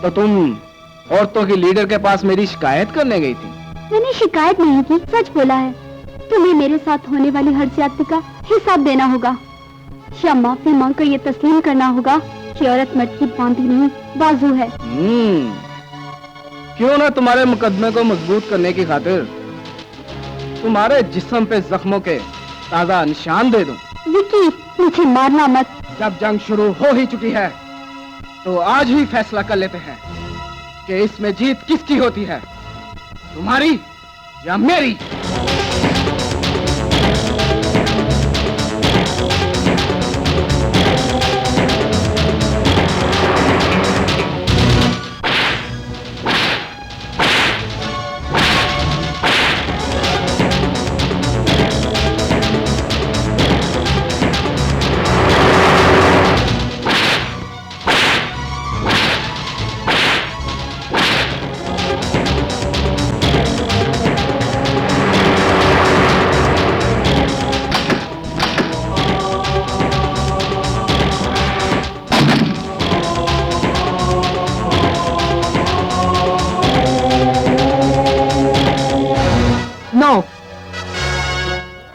तो तुम औरतों की लीडर के पास मेरी शिकायत करने गई थी। मैंने शिकायत नहीं की, सच बोला है। तुम्हें मेरे साथ होने वाली हर ज्यादती का हिसाब देना होगा या माफी मांगकर ये तस्लीम करना होगा कि औरत मर्द की बांधी नहीं बाजू है। क्यों ना तुम्हारे मुकदमे को मजबूत करने की खातिर तुम्हारे जिस्म पे जख्मों के ताजा निशान दे दूं। विकी, मुझे मारना मत। जब जंग शुरू हो ही चुकी है तो आज ही फैसला कर लेते हैं कि इसमें जीत किसकी होती है, तुम्हारी या मेरी।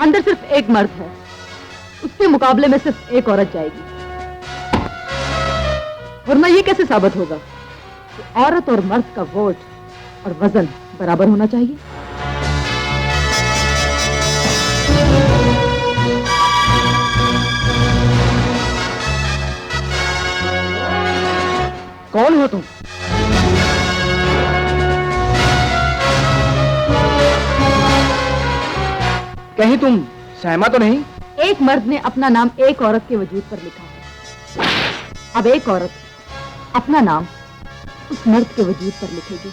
अंदर सिर्फ एक मर्द है, उसके मुकाबले में सिर्फ एक औरत जाएगी। वरना ये कैसे साबित होगा कि औरत और मर्द का वोट और वजन बराबर होना चाहिए। कौन हो तुम? कहीं तुम सहमा तो नहीं? एक मर्द ने अपना नाम एक औरत के वजूद पर लिखा है, अब एक औरत अपना नाम उस मर्द के वजूद पर लिखेगी।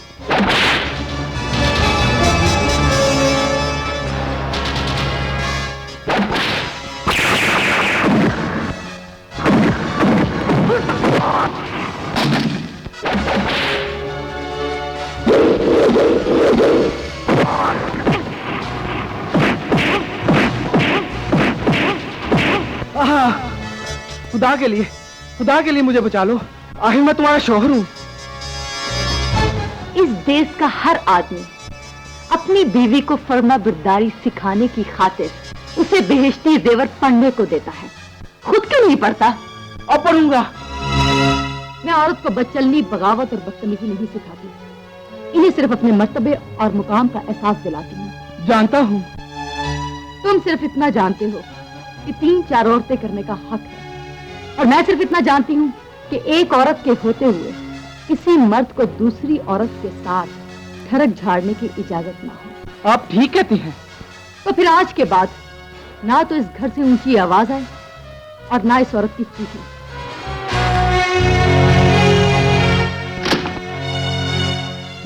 खुदा के लिए मुझे बचा लो। आखिर मैं तुम्हारा शौहर हूँ। इस देश का हर आदमी अपनी बीवी को फर्मा बरदारी सिखाने की खातिर उसे बेहिश्ती जेवर पढ़ने को देता है, खुद क्यों नहीं पढ़ता? अब पढ़ूंगा। मैं औरत को बदचलनी, बगावत और बदतमीजी नहीं सिखाती, इन्हें सिर्फ अपने मर्तबे और मुकाम का एहसास दिलाती हूँ। जानता हूँ। तुम सिर्फ इतना जानते हो कि 3-4 औरतें करने का हक है, और मैं सिर्फ इतना जानती हूँ कि एक औरत के होते हुए किसी मर्द को दूसरी औरत के साथ ठरक झाड़ने की इजाजत ना हो। आप ठीक कहती हैं। तो फिर आज के बाद ना तो इस घर से ऊंची आवाज आए और ना इस औरत की चीखें।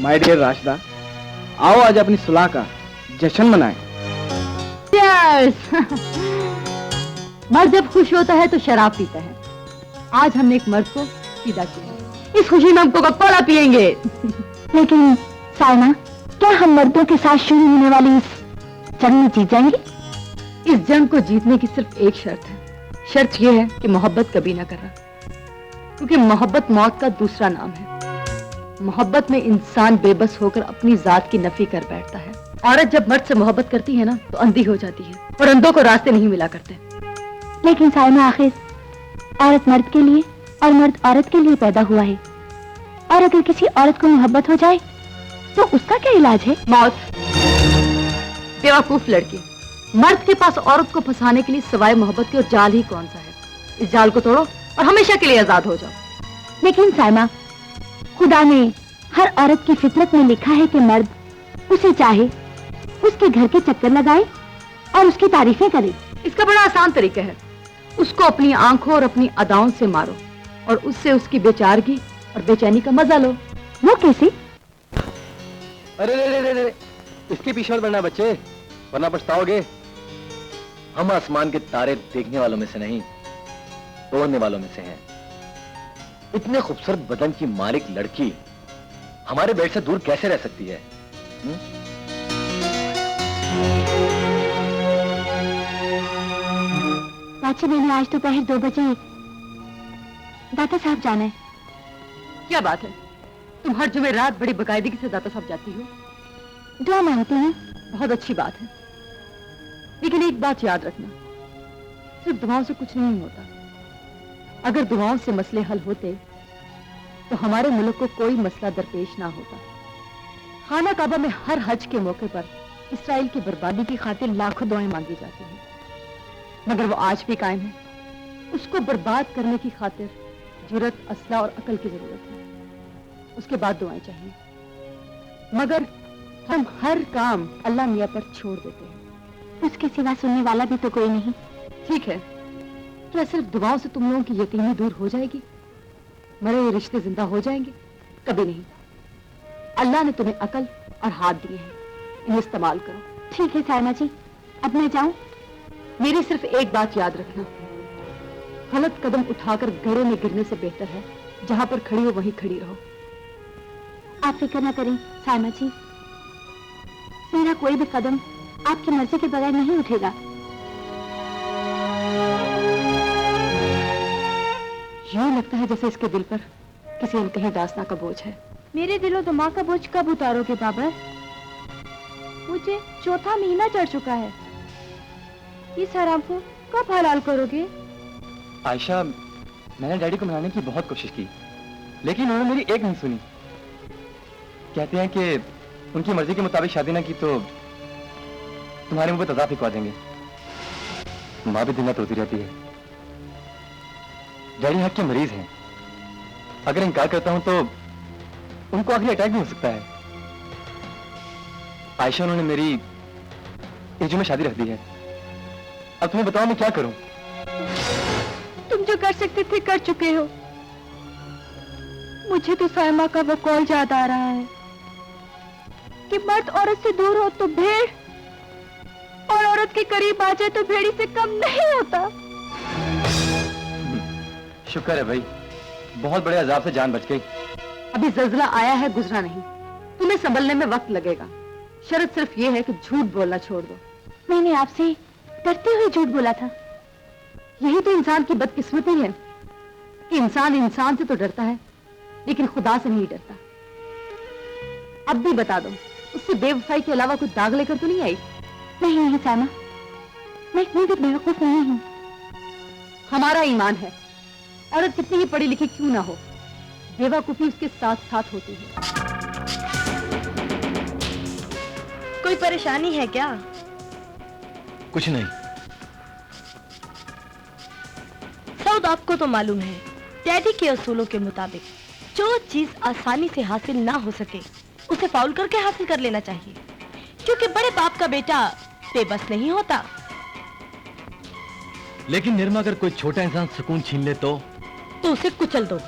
माय डियर राशिदा, आओ आज अपनी सुलह का जश्न मनाएं। मर्द जब खुश होता है तो शराब पीता है। आज हमने एक मर्द को सीधा किया, इस खुशी में हम कोका-कोला पिएंगे। लेकिन साइना, क्या हम मर्दों के साथ शुरू होने वाली इस जंग में जीत जाएंगे? इस जंग को जीतने की सिर्फ एक शर्त है। शर्त यह है कि मोहब्बत कभी ना करना, क्योंकि मोहब्बत मौत का दूसरा नाम है। मोहब्बत में इंसान बेबस होकर अपनी जात की नफी कर बैठता है। औरत जब मर्द से मोहब्बत करती है ना तो अंधी हो जाती है, और अंधों को रास्ते नहीं मिला करते। लेकिन साइमा, आखिर औरत मर्द के लिए और मर्द औरत के लिए पैदा हुआ है, और अगर किसी औरत को मोहब्बत हो जाए तो उसका क्या इलाज है? मौत। बेवकूफ लड़की, मर्द के पास औरत को फंसाने के लिए सिवाय मोहब्बत के और जाल ही कौन सा है। इस जाल को तोड़ो और हमेशा के लिए आजाद हो जाओ। लेकिन साइमा, खुदा ने हर औरत की फितरत में लिखा है कि मर्द उसे चाहे, उसके घर के चक्कर लगाए और उसकी तारीफें करे। इसका बड़ा आसान तरीका है, उसको अपनी आंखों और अपनी अदाओं से मारो और उससे उसकी बेचारगी और बेचैनी का मजा लो। वो कैसे? अरे रे रे रे, इसके पीछे मत बढ़ना बच्चे, वरना पछताओगे। हम आसमान के तारे देखने वालों में से नहीं, तोड़ने वालों में से हैं। इतने खूबसूरत बदन की मालिक लड़की हमारे बेड से दूर कैसे रह सकती है? चाची, मैंने आज दोपहर 2 बजे दाता साहब जाना है। क्या बात है? तुम हर जुमेरात बड़ी बाकायदगी से दाता साहब जाती हो। दुआ मांगती हैं। बहुत अच्छी बात है, लेकिन एक बात याद रखना, सिर्फ दुआओं से कुछ नहीं होता। अगर दुआओं से मसले हल होते तो हमारे मुल्क को कोई मसला दरपेश ना होता। खाना काबा में हर हज के मौके पर इसराइल की बर्बादी की खातिर लाखों दुआएं मांगी जाती हैं, मगर वो आज भी कायम है। उसको बर्बाद करने की खातिर जुर्रत, असला और अकल की जरूरत है। उसके बाद दुआएं चाहिए, मगर हम हर काम अल्लाह मियां पर छोड़ देते हैं। उसके सिवा सुनने वाला भी तो कोई नहीं। ठीक है, क्या सिर्फ दुआओं से तुम लोगों की यतीमी दूर हो जाएगी? मरे हुए रिश्ते जिंदा हो जाएंगे? कभी नहीं। अल्लाह ने तुम्हें अकल और हाथ दिए हैं, इन्हें इस्तेमाल करो। ठीक है सायमा जी, अब मैं जाऊं? मेरी सिर्फ एक बात याद रखना, गलत कदम उठाकर घरों में गिरने से बेहतर है जहां पर खड़ी हो वहीं खड़ी रहो। आप फिक्र न करें सायमा जी, मेरा कोई भी कदम आपकी मर्जी के बगैर नहीं उठेगा। यूं लगता है जैसे इसके दिल पर किसी अनकही दास्तां का बोझ है। मेरे दिलो दिमाग का बोझ कब उतारोगे बाबर? मुझे चौथा महीना चढ़ चुका है। इस हराम को कब हलाल करोगे? आयशा, मैंने डैडी को मनाने की बहुत कोशिश की, लेकिन उन्होंने मेरी एक नहीं सुनी। कहते हैं कि उनकी मर्जी के मुताबिक शादी ना की तो तुम्हारे मुंह पे तज़ाब फिकवा देंगे। माँ भी दिन रात रोती रहती है। डैडी हार्ट के मरीज हैं, अगर इनकार करता हूं तो उनको आखिरी अटैक भी हो सकता है। आयशा, उन्होंने मेरी एजू में शादी रख दी है। अब तुम्हें बताओ मैं क्या करूं? तुम जो कर सकते थे कर चुके हो। मुझे तो सायमा का वो कॉल याद आ रहा है कि मर्द औरत से दूर हो तो भेड़, और औरत के करीब आ जाए तो भेड़ी से कम नहीं होता। शुक्र है भाई, बहुत बड़े अजाब से जान बच गई। अभी जल्जला आया है, गुजरा नहीं। तुम्हें संभलने में वक्त लगेगा। शर्त सिर्फ ये है कि झूठ बोलना छोड़ दो। मैंने आपसे डरते हुए झूठ बोला था। यही तो इंसान की बदकिस्मती है कि इंसान इंसान से तो डरता है लेकिन खुदा से नहीं डरता। अब भी बता दो, उससे बेवफाई के अलावा कुछ दाग लेकर तो नहीं आई? नहीं नहीं सायमा, मैं इतनी भी बेवकूफ नहीं हूँ। हमारा ईमान है, औरत कितनी ही पढ़ी लिखी क्यों ना हो, बेवकूफी उसके साथ साथ होती है। कोई परेशानी है क्या? कुछ नहीं। सऊद, आपको तो मालूम है डैडी के असूलों के मुताबिक जो चीज आसानी से हासिल ना हो सके उसे फाउल करके हासिल कर लेना चाहिए, क्योंकि बड़े बाप का बेटा बेबस नहीं होता। लेकिन निर्मा, अगर कोई छोटा इंसान सुकून छीन ले तो उसे कुचल दो।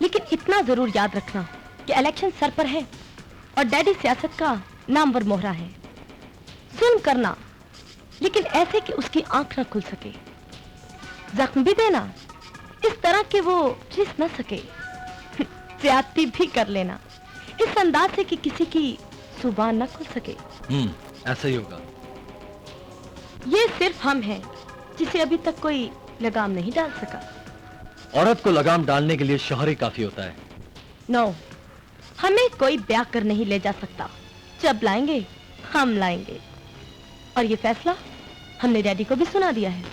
लेकिन इतना जरूर याद रखना कि इलेक्शन सर पर है और डैडी सियासत का नामवर मोहरा है। सुन करना, लेकिन ऐसे कि उसकी आंख न खुल सके। जख्म भी देना इस तरह कि वो रिस न सके। ज्यादती भी कर लेना इस अंदाज से कि किसी की जुबान न खुल सके। ऐसा ही होगा। ये सिर्फ हम हैं जिसे अभी तक कोई लगाम नहीं डाल सका। औरत को लगाम डालने के लिए शौहर ही काफी होता है। नो, हमें कोई ब्याह कर नहीं ले जा सकता। जब लाएंगे हम लाएंगे, और ये फैसला हमने डैडी को भी सुना दिया है।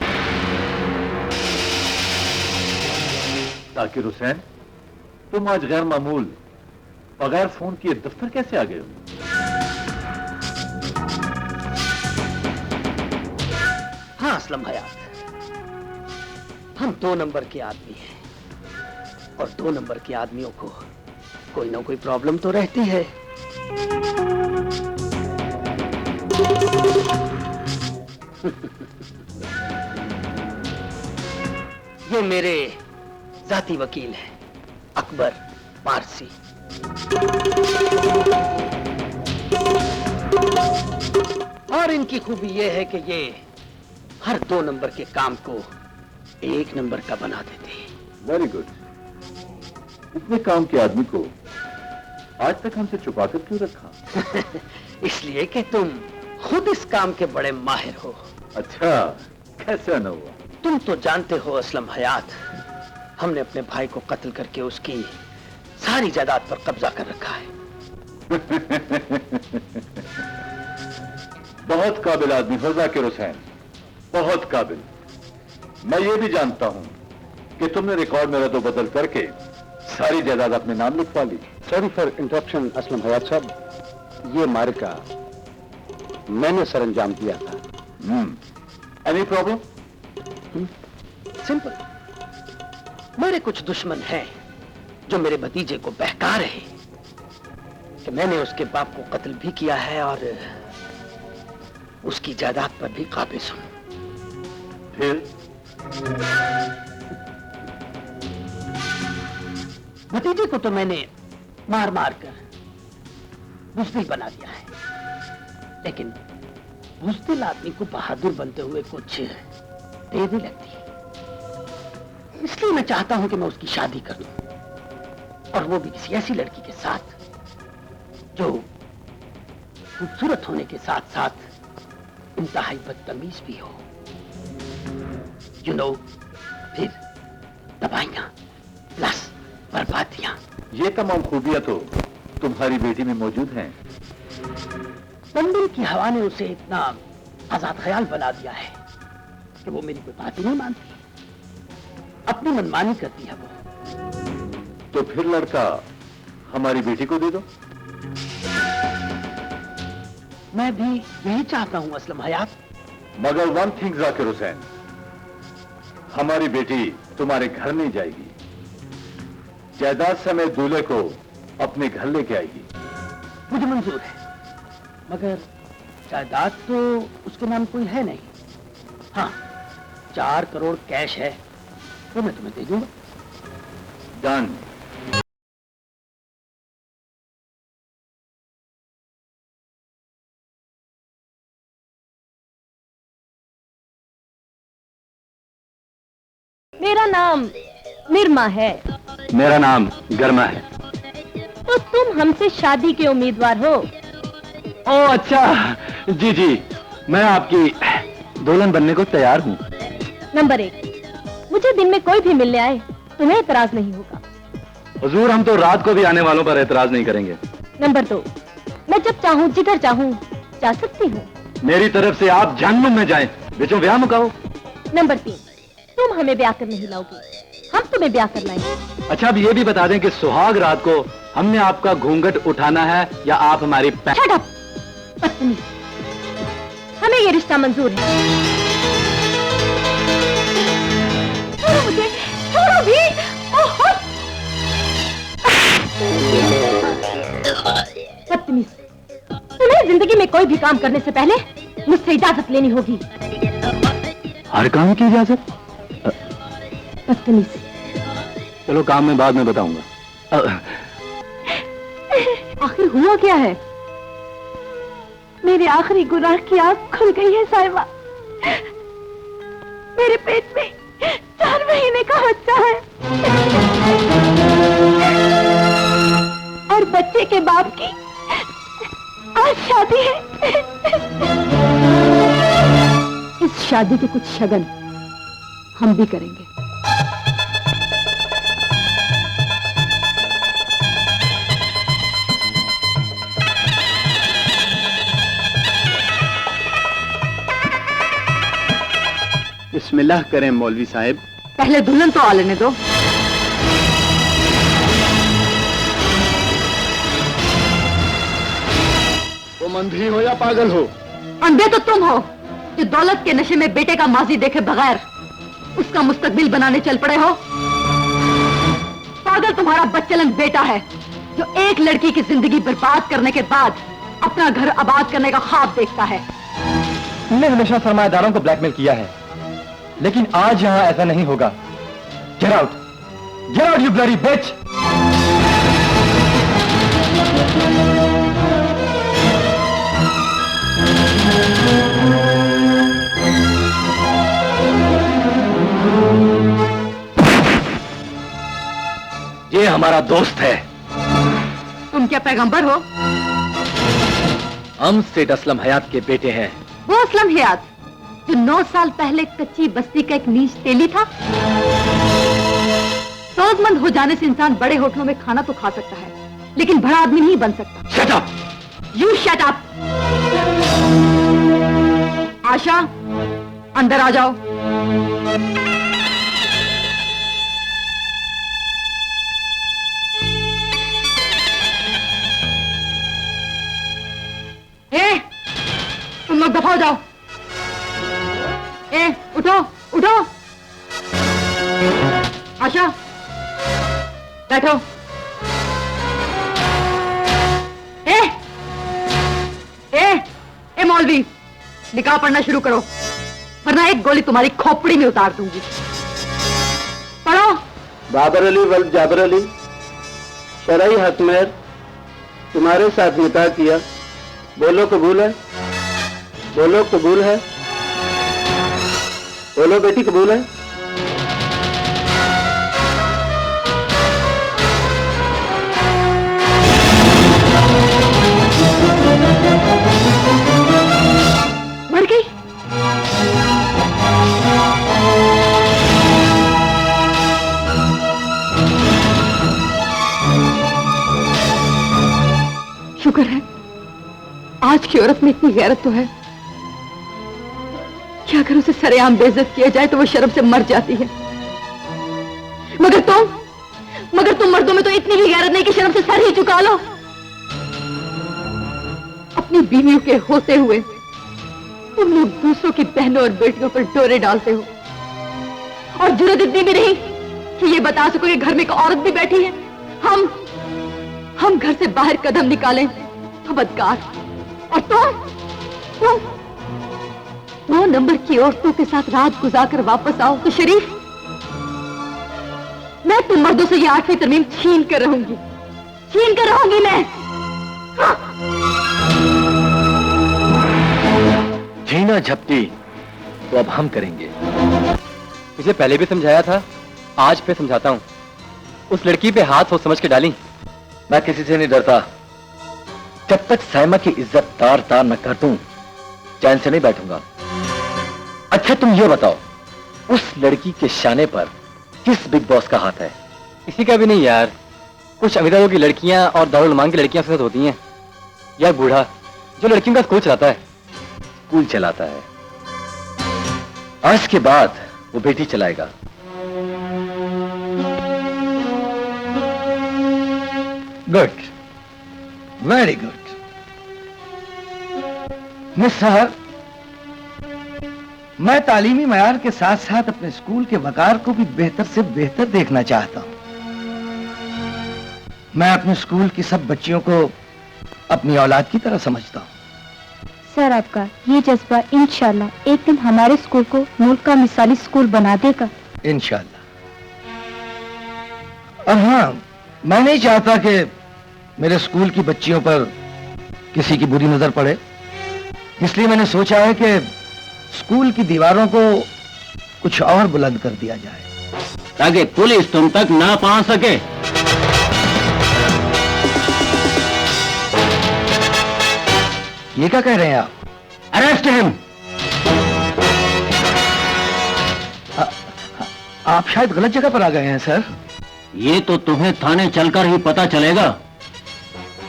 ताकिर हुसैन, तुम आज गैर मामूल बगैर फोन किए दफ्तर कैसे आ गए हो? हाँ असलम हयात, हम 2 नंबर के आदमी हैं और 2 नंबर के आदमियों को कोई ना कोई प्रॉब्लम तो रहती है। ये मेरे जाती वकील हैं, अकबर पारसी। और इनकी खूबी ये है कि ये हर 2 नंबर के काम को 1 नंबर का बना देते हैं। Very good. इतने काम के आदमी को आज तक हमसे छुपाकर क्यों रखा? इसलिए कि तुम खुद इस काम के बड़े माहिर हो। अच्छा, कैसे न हुआ? तुम तो जानते हो असलम हयात, हमने अपने भाई को कत्ल करके उसकी सारी जायदाद पर कब्जा कर रखा है। बहुत काबिल आदमी हो जाकिर हुसैन, बहुत काबिल। मैं ये भी जानता हूं कि तुमने रिकॉर्ड में रद्द बदल करके सारी जायदाद अपने नाम लिखवा ली। सॉरी फॉर इंटरप्शन असलम हयात साहब, ये मार्का मैंने सर अंजाम दिया था। Any problem? सिंपल। मेरे कुछ दुश्मन हैं जो मेरे भतीजे को बहका रहे कि मैंने उसके बाप को कत्ल भी किया है और उसकी जायदाद पर भी काबिज हूं। फिर भतीजे को तो मैंने मार मार कर बुज़दिल बना दिया है, लेकिन बुज़दिल आदमी को बहादुर बनते हुए कुछ देर नहीं लगती। इसलिए मैं चाहता हूं कि मैं उसकी शादी कर लूं, और वो भी किसी ऐसी लड़की के साथ जो खूबसूरत होने के साथ साथ इंतहाई बदतमीज भी हो। यू नो, फिर दवाइयां प्लस बर्बादियां। ये तमाम खूबियां तो तुम्हारी बेटी में मौजूद हैं। लंदन की हवा ने उसे इतना आजाद ख्याल बना दिया है कि वो मेरी कोई बात ही नहीं मानती, अपनी मनमानी करती है वो। तो फिर लड़का हमारी बेटी को दे दो। मैं भी यही चाहता हूं असलम हयात। मगर वन थिंग जाकिर हुसैन, हमारी बेटी तुम्हारे घर नहीं जाएगी, जायदाद समेत दूल्हे को अपने घर लेके आएगी। मुझे मंजूर है, मगर जायदाद तो उसके नाम कोई है नहीं। हाँ, 4 करोड़ कैश है, वो मैं तुम्हें दे दूंगा। डन। मेरा नाम निर्मा है। मेरा नाम गर्मा है। तो तुम हमसे शादी के उम्मीदवार हो? ओ अच्छा, जी जी, मैं आपकी दुल्हन बनने को तैयार हूँ। नंबर 1, मुझे दिन में कोई भी मिलने आए तुम्हें एतराज नहीं होगा। हुजूर, हम तो रात को भी आने वालों पर एतराज नहीं करेंगे। नंबर 2, मैं जब चाहूँ जिधर चाहूँ जा सकती हूँ। मेरी तरफ से आप जहन्नुम में जाएं, बेचो ब्याह मुकाओ। नंबर 3, तुम हमें ब्याह कर नहीं लाओगी, हम तुम्हें ब्याह कर लाएंगे। अच्छा, अब ये भी बता दें कि सुहाग रात को हमने आपका घूंघट उठाना है या आप हमारी Shut up! बदतमीज। हमें ये रिश्ता मंजूर है। छोड़ो मुझे, छोड़ो भी। ओहो! बदतमीज, तुम्हें जिंदगी में कोई भी काम करने से पहले मुझसे इजाजत लेनी होगी। हर काम की इजाजत? बदतमीज। चलो, काम में बाद में बताऊंगा। आखिर हुआ क्या है? मेरे आखिरी गुनाह की आग खुल गई है साहिबा। मेरे पेट में 4 महीने का बच्चा है और बच्चे के बाप की आज शादी है। इस शादी के कुछ शगन हम भी करेंगे। बिस्मिल्लाह करें मौलवी साहब। पहले दुल्हन तो आ लेने दो। तुम अंधी हो या पागल हो? अंधे तो तुम हो जो दौलत के नशे में बेटे का माजी देखे बगैर उसका मुस्तकबिल बनाने चल पड़े हो। पागल तुम्हारा बच्चलन बेटा है जो एक लड़की की जिंदगी बर्बाद करने के बाद अपना घर आबाद करने का ख्वाब देखता है। तुमने हमेशा सरमाएदारों को ब्लैकमेल किया है, लेकिन आज यहां ऐसा नहीं होगा। Get out! Get out you bloody bitch! ये हमारा दोस्त है। तुम क्या पैगंबर हो? हम सेठ असलम हयात के बेटे हैं। वो असलम हयात जो 9 साल पहले कच्ची बस्ती का एक नीच तेली था। सौजमंद हो जाने से इंसान बड़े होटलों में खाना तो खा सकता है, लेकिन बड़ा आदमी नहीं बन सकता। Shut up! You shut up! Asha, अंदर आ जाओ। तुम लोग दफा हो जाओ। उठो उठो। आशा, बैठो। मौलवी, निकाह पढ़ना शुरू करो, वरना एक गोली तुम्हारी खोपड़ी में उतार दूंगी। पढ़ो। बाबर अली वल्द जाबर अली, शरई हतमेर, तुम्हारे साथ निकाह किया, बोलो कबूल है? बोलो कबूल है? बोलो बेटी कबूल है? मर गई? शुक्र है आज की औरत में इतनी गैरत तो है कि अगर उसे सरेआम बेइज्जत किया जाए तो वो शर्म से मर जाती है। मगर तुम मर्दों में तो इतनी भी गैरत नहीं कि शर्म से सर ही झुका लो। अपनी बीवियों के होते हुए तुम लोग दूसरों की बहनों और बेटियों पर डोरे डालते हो, और जुर्रत इतनी भी नहीं कि ये बता सको कि घर में एक औरत भी बैठी है। हम घर से बाहर कदम निकालें तो बदकार, और तुम 2 नंबर की औरतों के साथ रात गुजारकर वापस आओ तो शरीफ। मैं तुम मर्दों से ये 8वीं तरमीम छीन कर रहूंगी मैं। छीना झपटी तो अब हम करेंगे। तुझे पहले भी समझाया था, आज पे समझाता हूं। उस लड़की पे हाथ सोच समझ के डाली। मैं किसी से नहीं डरता। जब तक साइमा की इज्जत तार तार न कर दूं, चैन से नहीं बैठूंगा। अच्छा तुम ये बताओ, उस लड़की के शाने पर किस बिग बॉस का हाथ है? किसी का भी नहीं यार। कुछ अमीरों की लड़कियां और दारुल मांग की लड़कियां साथ होती हैं, या बूढ़ा जो लड़कियों का स्कूल चलाता है। आज के बाद वो बेटी चलाएगा। Good, very good. मिस साहब, मैं तालीमी मयार के साथ साथ अपने स्कूल के वकार को भी बेहतर से बेहतर देखना चाहता हूं। मैं अपने स्कूल की सब बच्चियों को अपनी औलाद की तरह समझता हूं। सर, आपका ये जज्बा इंशाल्लाह एक दिन हमारे स्कूल को मुल्क का मिसाली स्कूल बना देगा। इंशाल्लाह। और हाँ, मैं नहीं चाहता कि मेरे स्कूल की बच्चियों पर किसी की बुरी नजर पड़े, इसलिए मैंने सोचा है कि स्कूल की दीवारों को कुछ और बुलंद कर दिया जाए ताकि पुलिस तुम तक ना पहुंच सके। ये क्या कह रहे हैं आप? Arrest him. आप शायद गलत जगह पर आ गए हैं सर। ये तो तुम्हें थाने चलकर ही पता चलेगा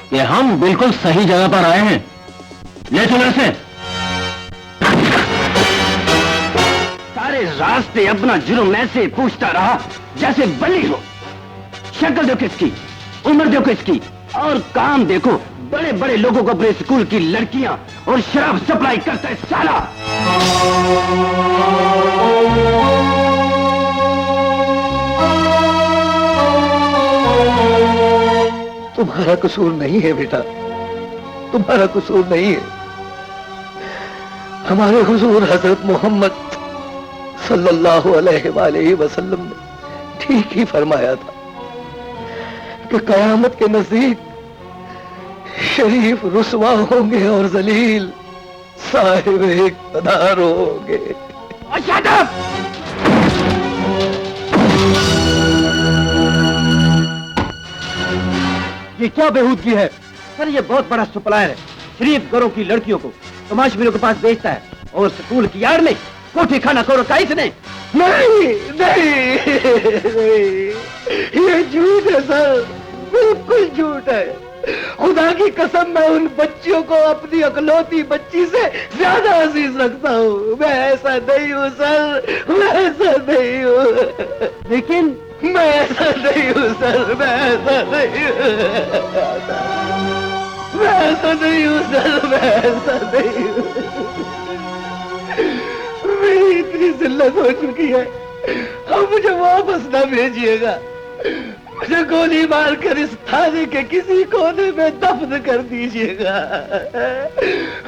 कि हम बिल्कुल सही जगह पर आए हैं। ले चलो इसे। सारे रास्ते अपना जुर्म ऐसे पूछता रहा जैसे बली हो। शक्ल देखो इसकी, उम्र देखो इसकी, और काम देखो। बड़े बड़े लोगों को अपने स्कूल की लड़कियां और शराब सप्लाई करता है साला। तुम्हारा कसूर नहीं है बेटा, तुम्हारा कसूर नहीं है। हमारे हुजूर हजरत मोहम्मद सल्लल्लाहु अलैहि वसल्लम ने ठीक ही फरमाया था कि कयामत के नजदीक शरीफ रुसवा होंगे और जलील साहिब इक़्तिदार होंगे। ये क्या बेहूदगी है? सर, ये बहुत बड़ा सप्लायर है। शरीफ घरों की लड़कियों को तमाशबीनों के पास बेचता है, और स्कूल की यार में कोठी खाना को रखा इसने। नहीं नहीं नहीं, ये झूठ है सर, बिल्कुल झूठ है। खुदा की कसम, मैं उन बच्चियों को अपनी अकलौती बच्ची से ज्यादा अजीज रखता हूँ। मैं ऐसा नहीं हूँ सर, मैं ऐसा नहीं हूँ। लेकिन मैं ऐसा नहीं हूँ सर, मैं ऐसा नहीं हूँ, मैं ऐसा नहीं हूँ सर, मैं ऐसा नहीं हूँ। मेरी इतनी जिल्लत हो चुकी है, अब मुझे वापस न भेजिएगा। मुझे गोली मारकर इस थाने के किसी कोने में दफन कर दीजिएगा।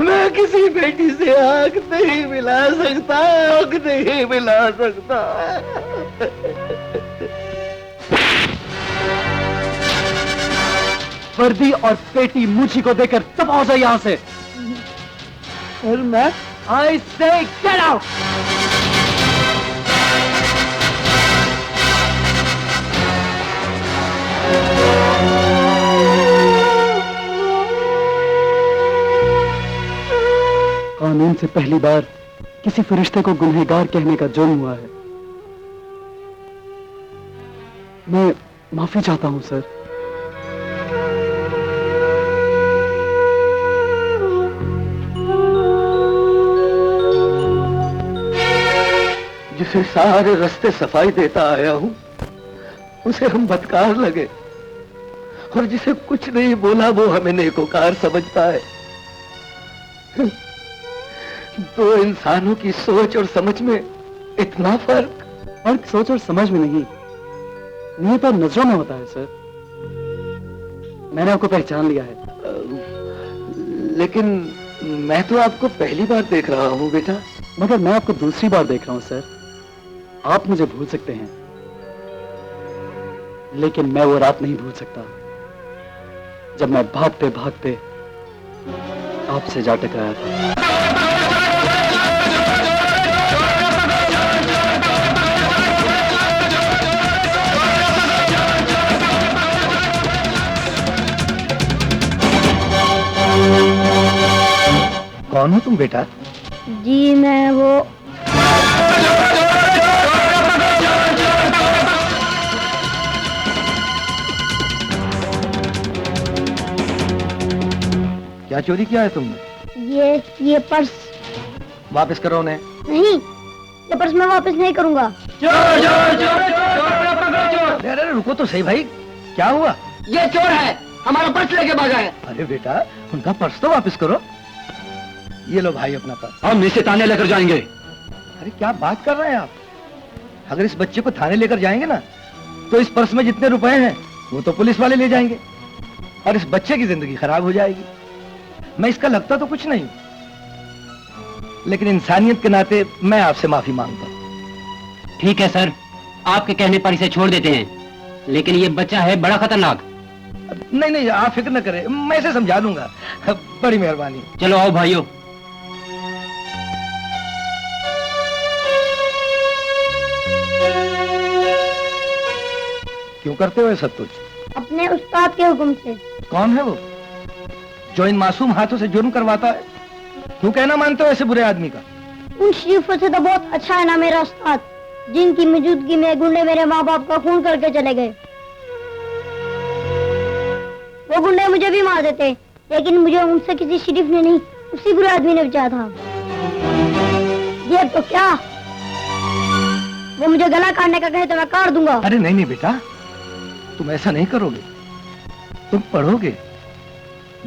मैं किसी बेटी से आंख नहीं मिला सकता, आंख नहीं मिला सकता। वर्दी और पेटी मुझी को देकर तब आओ जाए यहाँ से। और मैं I say get out! कानून से पहली बार किसी फरिश्ते को गुनहगार कहने का जुर्म हुआ है। मैं माफी चाहता हूं सर। जिसे सारे रास्ते सफाई देता आया हूं, उसे हम बदकार लगे, और जिसे कुछ नहीं बोला वो हमें नेकोकार समझता है। दो इंसानों की सोच और समझ में इतना फर्क सोच और समझ में नहीं, नियत और नजरों में होता है सर। मैंने आपको पहचान लिया है। लेकिन मैं तो आपको पहली बार देख रहा हूं बेटा। मगर मैं आपको दूसरी बार देख रहा हूं सर। आप मुझे भूल सकते हैं, लेकिन मैं वो रात नहीं भूल सकता जब मैं भागते भागते आपसे जा टकराया था। कौन हो तुम बेटा? जी मैं वो क्या चोरी किया है तुमने? ये पर्स। वापस करो उन्हें। नहीं, ये पर्स मैं वापस नहीं करूंगा। अरे रुको तो सही भाई, क्या हुआ? ये चोर है, हमारा पर्स लेके भागा है। अरे बेटा, उनका पर्स तो वापस करो। ये लो भाई अपना पर्स। हम इसे थाने लेकर जाएंगे। अरे क्या बात कर रहे हैं आप? अगर इस बच्चे को थाने लेकर जाएंगे ना, तो इस पर्स में जितने रुपए हैं वो तो पुलिस वाले ले जाएंगे, और इस बच्चे की जिंदगी खराब हो जाएगी। मैं इसका लगता तो कुछ नहीं, लेकिन इंसानियत के नाते मैं आपसे माफी मांगता हूँ। ठीक है सर, आपके कहने पर इसे छोड़ देते हैं, लेकिन ये बच्चा है बड़ा खतरनाक। नहीं नहीं, आप फिक्र न करें, मैं इसे समझा दूंगा। बड़ी मेहरबानी। चलो आओ भाइयों। क्यों करते हो ये सब कुछ? अपने उस्ताद के हुक्म से। कौन है वो जो इन मासूम हाथों से जुर्म करवाता है? क्यों कहना मानते हो ऐसे बुरे आदमी का? उन शरीफों से तो बहुत अच्छा है ना मेरा उस्ताद, जिनकी मौजूदगी में गुंडे मेरे माँ बाप का खून करके चले गए। वो गुंडे मुझे भी मार देते, लेकिन मुझे उनसे किसी शरीफ ने नहीं, उसी बुरे आदमी ने बचाया था। ये तो क्या, वो मुझे गला काटने का कहे तो मैं काट दूंगा। अरे नहीं नहीं बेटा, तुम ऐसा नहीं करोगे। तुम पढ़ोगे,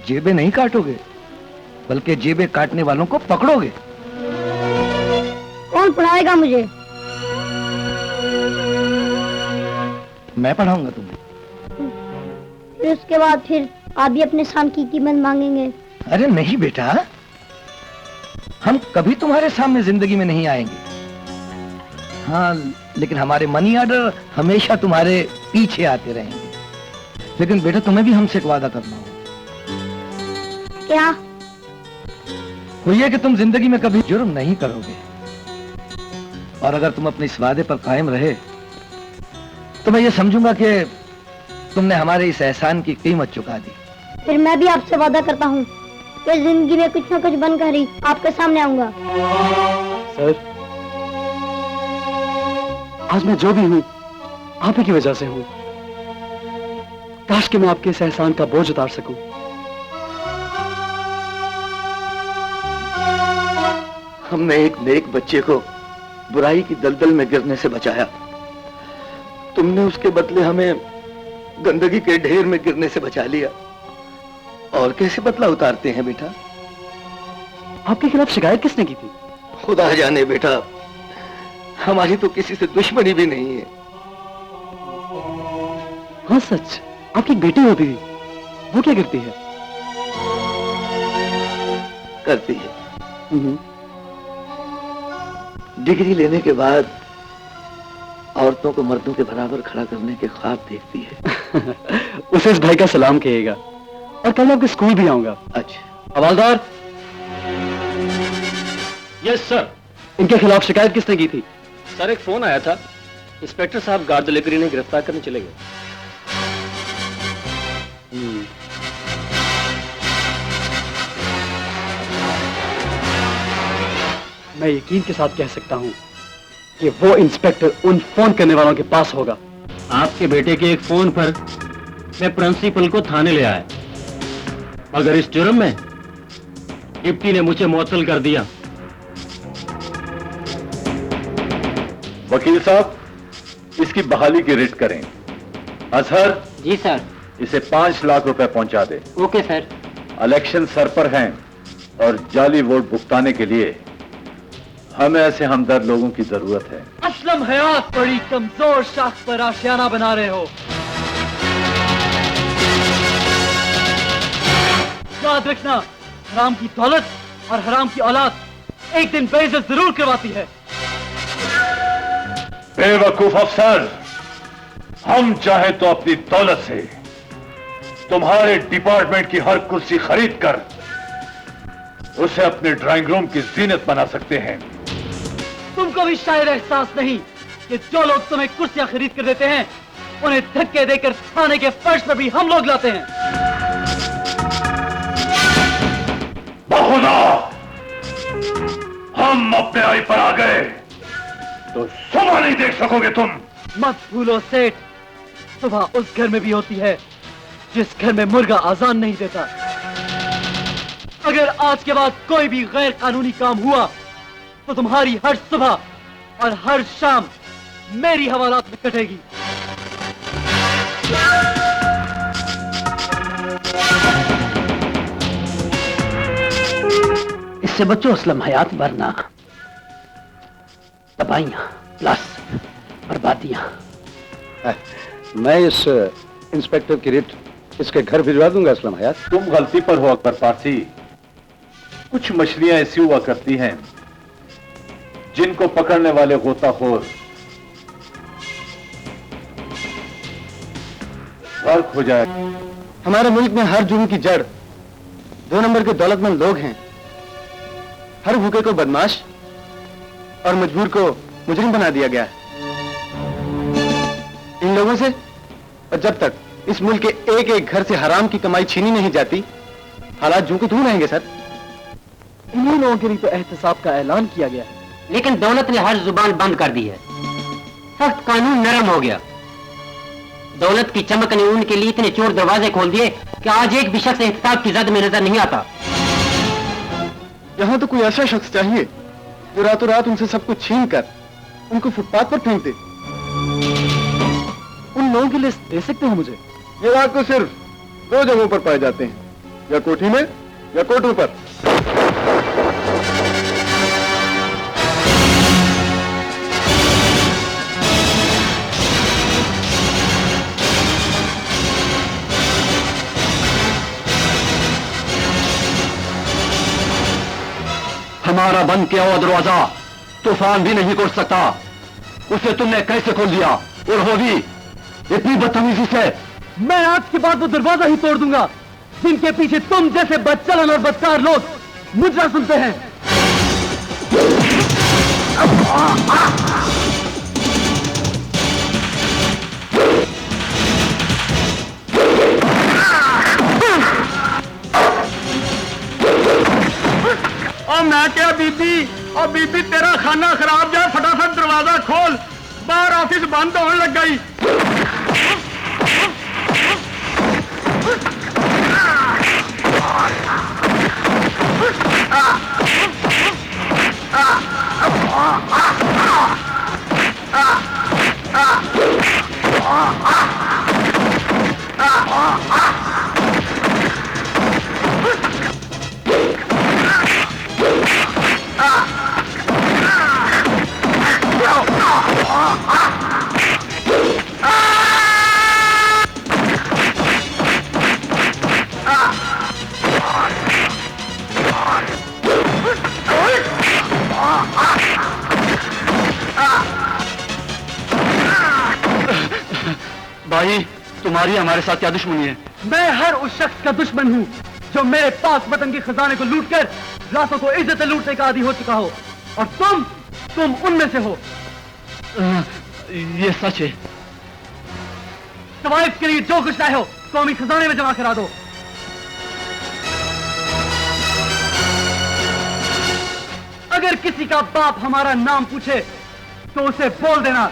जेबें नहीं काटोगे, बल्कि जेबें काटने वालों को पकड़ोगे। कौन पढ़ाएगा मुझे? मैं पढ़ाऊंगा तुम्हें। फिर उसके बाद फिर आप भी अपने शाम की कीमत मांगेंगे। अरे नहीं बेटा, हम कभी तुम्हारे सामने जिंदगी में नहीं आएंगे। हाँ, लेकिन हमारे मनी ऑर्डर हमेशा तुम्हारे पीछे आते रहेंगे। लेकिन बेटा, तुम्हें भी हमसे एक वादा करना होगा। क्या? वो ये कि तुम जिंदगी में कभी जुर्म नहीं करोगे, और अगर तुम अपने इस वादे पर कायम रहे तो मैं ये समझूंगा कि तुमने हमारे इस एहसान की कीमत चुका दी। फिर मैं भी आपसे वादा करता हूँ कि जिंदगी में कुछ न कुछ बनकर ही आपके सामने आऊंगा। सर, आज मैं जो भी हूं आप ही की वजह से हूं। काश कि मैं आपके इस एहसान का बोझ उतार सकूं। हमने एक नेक बच्चे को बुराई की दलदल में गिरने से बचाया, तुमने उसके बदले हमें गंदगी के ढेर में गिरने से बचा लिया। और कैसे बदला उतारते हैं बेटा? आपके खिलाफ शिकायत किसने की थी? खुदा जाने बेटा, हमारी तो किसी से दुश्मनी भी नहीं है। हाँ सच, आपकी एक बेटी होती थी, वो क्या करती है? करती है डिग्री लेने के बाद औरतों को मर्दों के बराबर खड़ा करने के ख्वाब देखती है। उसे इस भाई का सलाम कहिएगा और कल आपके स्कूल भी आऊंगा। अच्छा। हवालदार। Yes sir. इनके खिलाफ शिकायत किसने की थी? सर एक फोन आया था, इंस्पेक्टर साहब गार्ड लेकर इन्हें गिरफ्तार करने चले गए। मैं यकीन के साथ कह सकता हूं कि वो इंस्पेक्टर उन फोन करने वालों के पास होगा। आपके बेटे के एक फोन पर मैं प्रिंसिपल को थाने ले आया, मगर इस जुर्म में डिप्टी ने मुझे मुअत्तल कर दिया। वकील साहब, इसकी बहाली की रिट करें। अजहर। जी सर। इसे 5 लाख रुपए पहुंचा दे। Okay sir. इलेक्शन सर पर हैं और जाली वोट भुगताने के लिए हमें ऐसे हमदर्द लोगों की जरूरत है। असलम हयात बड़ी कमजोर शाख पर आशियाना बना रहे हो। याद रखना, हराम की दौलत और हराम की औलाद एक दिन बेइज्जत जरूर करवाती है। बेवकूफ अफसर, हम चाहे तो अपनी दौलत से तुम्हारे डिपार्टमेंट की हर कुर्सी खरीद कर उसे अपने ड्राइंग रूम की जीनत बना सकते हैं। तुमको भी शायद एहसास नहीं कि जो लोग तुम्हें कुर्सियां खरीद कर देते हैं उन्हें धक्के देकर थाने के फर्श पर भी हम लोग लाते हैं। बहुना, हम अपने आई पर आ गए तो सुबह नहीं देख सकोगे तुम। मत भूलो सेठ, सुबह उस घर में भी होती है जिस घर में मुर्गा आजान नहीं देता। अगर आज के बाद कोई भी गैर कानूनी काम हुआ तो तुम्हारी हर सुबह और हर शाम मेरी हवालात में कटेगी। इससे बच्चों असलम हयात वरना तबाहियां प्लस बर्बादियां। मैं इस इंस्पेक्टर की रिट इसके घर भिजवा दूंगा असलम हयात। तुम गलती पर हो अकबर पारसी। कुछ मछलियां ऐसी हुआ करती हैं जिनको पकड़ने वाले गोताखोर गर्क हो जाए। हमारे मुल्क में हर जुर्म की जड़ 2 नंबर के दौलतमंद लोग हैं। हर भूखे को बदमाश और मजबूर को मुजरिम बना दिया गया है। इन लोगों से और जब तक इस मुल्क के एक एक घर से हराम की कमाई छीनी नहीं जाती, हालात जो कि तू रहेंगे सर। इन्हीं लोगों के लिए तो एहतसाब का ऐलान किया गया है। लेकिन दौलत ने हर जुबान बंद कर दी है। सख्त कानून नरम हो गया। दौलत की चमक ने उनके लिए इतने चोर दरवाजे खोल दिए कि आज एक भी शख्स एहतसाब की जद में नजर नहीं आता। यहां तो कोई ऐसा शख्स चाहिए जो रातों रात उनसे सब कुछ छीन कर उनको फुटपाथ पर फेंक दे। उन लोगों की लिस्ट दे सकते हो मुझे? ये रात को सिर्फ 2 जगहों पर पाए जाते हैं, या कोठी में या कोर्टों पर। हमारा बंद किया हुआ दरवाजा तूफान भी नहीं खोल सकता। उसे तुमने कैसे खोल दिया, और वो भी इतनी बदतमीजी से? मैं आज के बाद वो दरवाजा ही तोड़ दूंगा जिनके पीछे तुम जैसे बदचलन और बदकार लोग मुजरा सुनते हैं। और मैं क्या बीबी, और बीबी तेरा खाना खराब जा, फटाफट दरवाजा खोल। बाहर ऑफिस बंद होने लग गई। भाई, तुम्हारी हमारे साथ क्या दुश्मनी है? मैं हर उस शख्स का दुश्मन हूँ जो मेरे पाक वतन के खजाने को लूटकर रातों को इज्जत लूटने का आदी हो चुका हो, और तुम उनमें से हो। ये सच है। तवाइफ के लिए जो कुछ लाए हो कौमी खजाने में जमा करा दो। अगर किसी का बाप हमारा नाम पूछे तो उसे बोल देना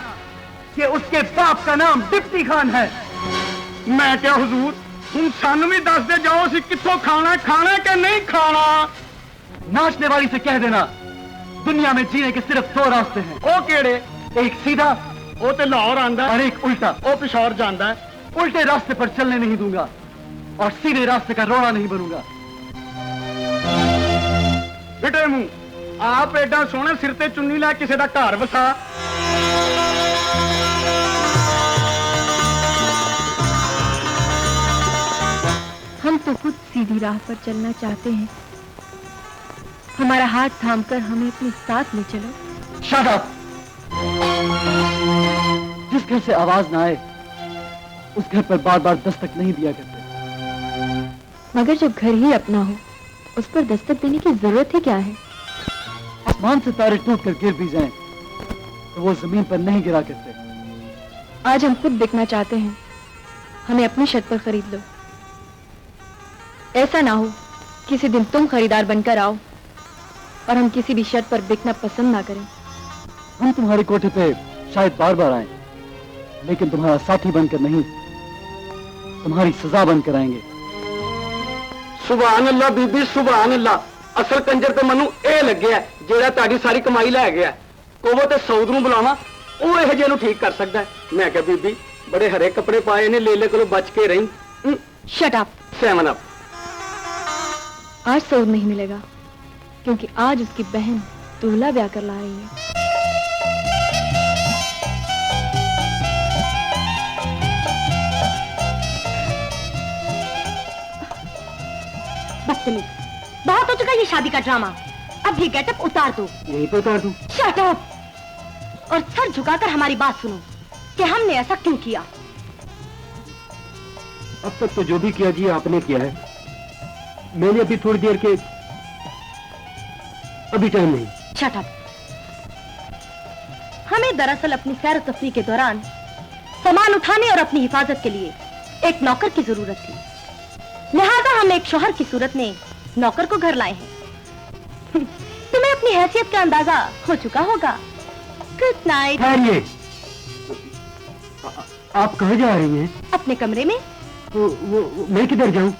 कि उसके बाप का नाम डिप्टी खान है। मैं क्या हुजूर, तुम सानू भी दस दे जाओ सी कित्थों खाना के नहीं खाना। नाचने वाली से कह देना दुनिया में जीने के सिर्फ 2 रास्ते हैं। ओ केड़े? एक सीधा, वो तो लाहौर आंदा, और एक उल्टा, वो पिशौर जांदा है। उल्टे रास्ते पर चलने नहीं दूंगा और सीधे रास्ते का रोड़ा नहीं बनूंगा। बेटे मुंह, आप एडा सोहना सिर ते चुन्नी ला किसी का घर वसा। हम तो खुद सीधी राह पर चलना चाहते हैं, हमारा हाथ थामकर हमें अपने साथ ले चलो। Shut up! जिस घर से आवाज ना आए उस घर पर बार बार दस्तक नहीं दिया करते। मगर जब घर ही अपना हो उस पर दस्तक देने की जरूरत ही क्या है? आसमान से तारे टूट कर गिर भी जाएं तो वो जमीन पर नहीं गिरा करते। आज हम खुद बिकना चाहते हैं, हमें अपनी शर्त पर खरीद लो। ऐसा ना हो किसी दिन तुम खरीदार बनकर आओ और हम किसी भी शर्त पर बिकना पसंद ना करें। हम तुम्हारे कोठे पे शायद बार बार आए, लेकिन तुम्हारा साथी बनकर नहीं, तुम्हारी सजा बनकर आएंगे। सुभान अल्लाह बीबी, सुभान अल्लाह। असल कंजर तो मनु ए लगे जेड़ा ताड़ी सारी कमाई लै गया। कोवो ते सऊद नूं बुलावा, वो यह जे नूं ठीक कर सकता है। मैं क्या बीबी, बड़े हरे कपड़े पाए ने, लेले कोलों बच के रही। Shut up! 7 अप। आज सऊद नहीं मिलेगा क्योंकि आज उसकी बहन दूल्हा ब्याह कर ला रही है। बदतमीज, बहुत हो चुका ये शादी का ड्रामा। अब ये गेटअप उतार दो। यहीं पे उतार दूं? Shut up! और सर झुकाकर हमारी बात सुनो कि हमने ऐसा क्यों किया। अब तक तो जो भी किया जी आपने किया है। मैंने अभी थोड़ी देर के अभी टाइम नहीं। Shut up! हमें दरअसल अपनी सैर तफरीह के दौरान सामान उठाने और अपनी हिफाजत के लिए एक नौकर की जरूरत थी, लिहाजा हम एक शौहर की सूरत में नौकर को घर लाए हैं। तुम्हें अपनी हैसियत का अंदाजा हो चुका होगा। Good night. आप कहाँ जा रही हैं? अपने कमरे में। वो मैं किधर जाऊं?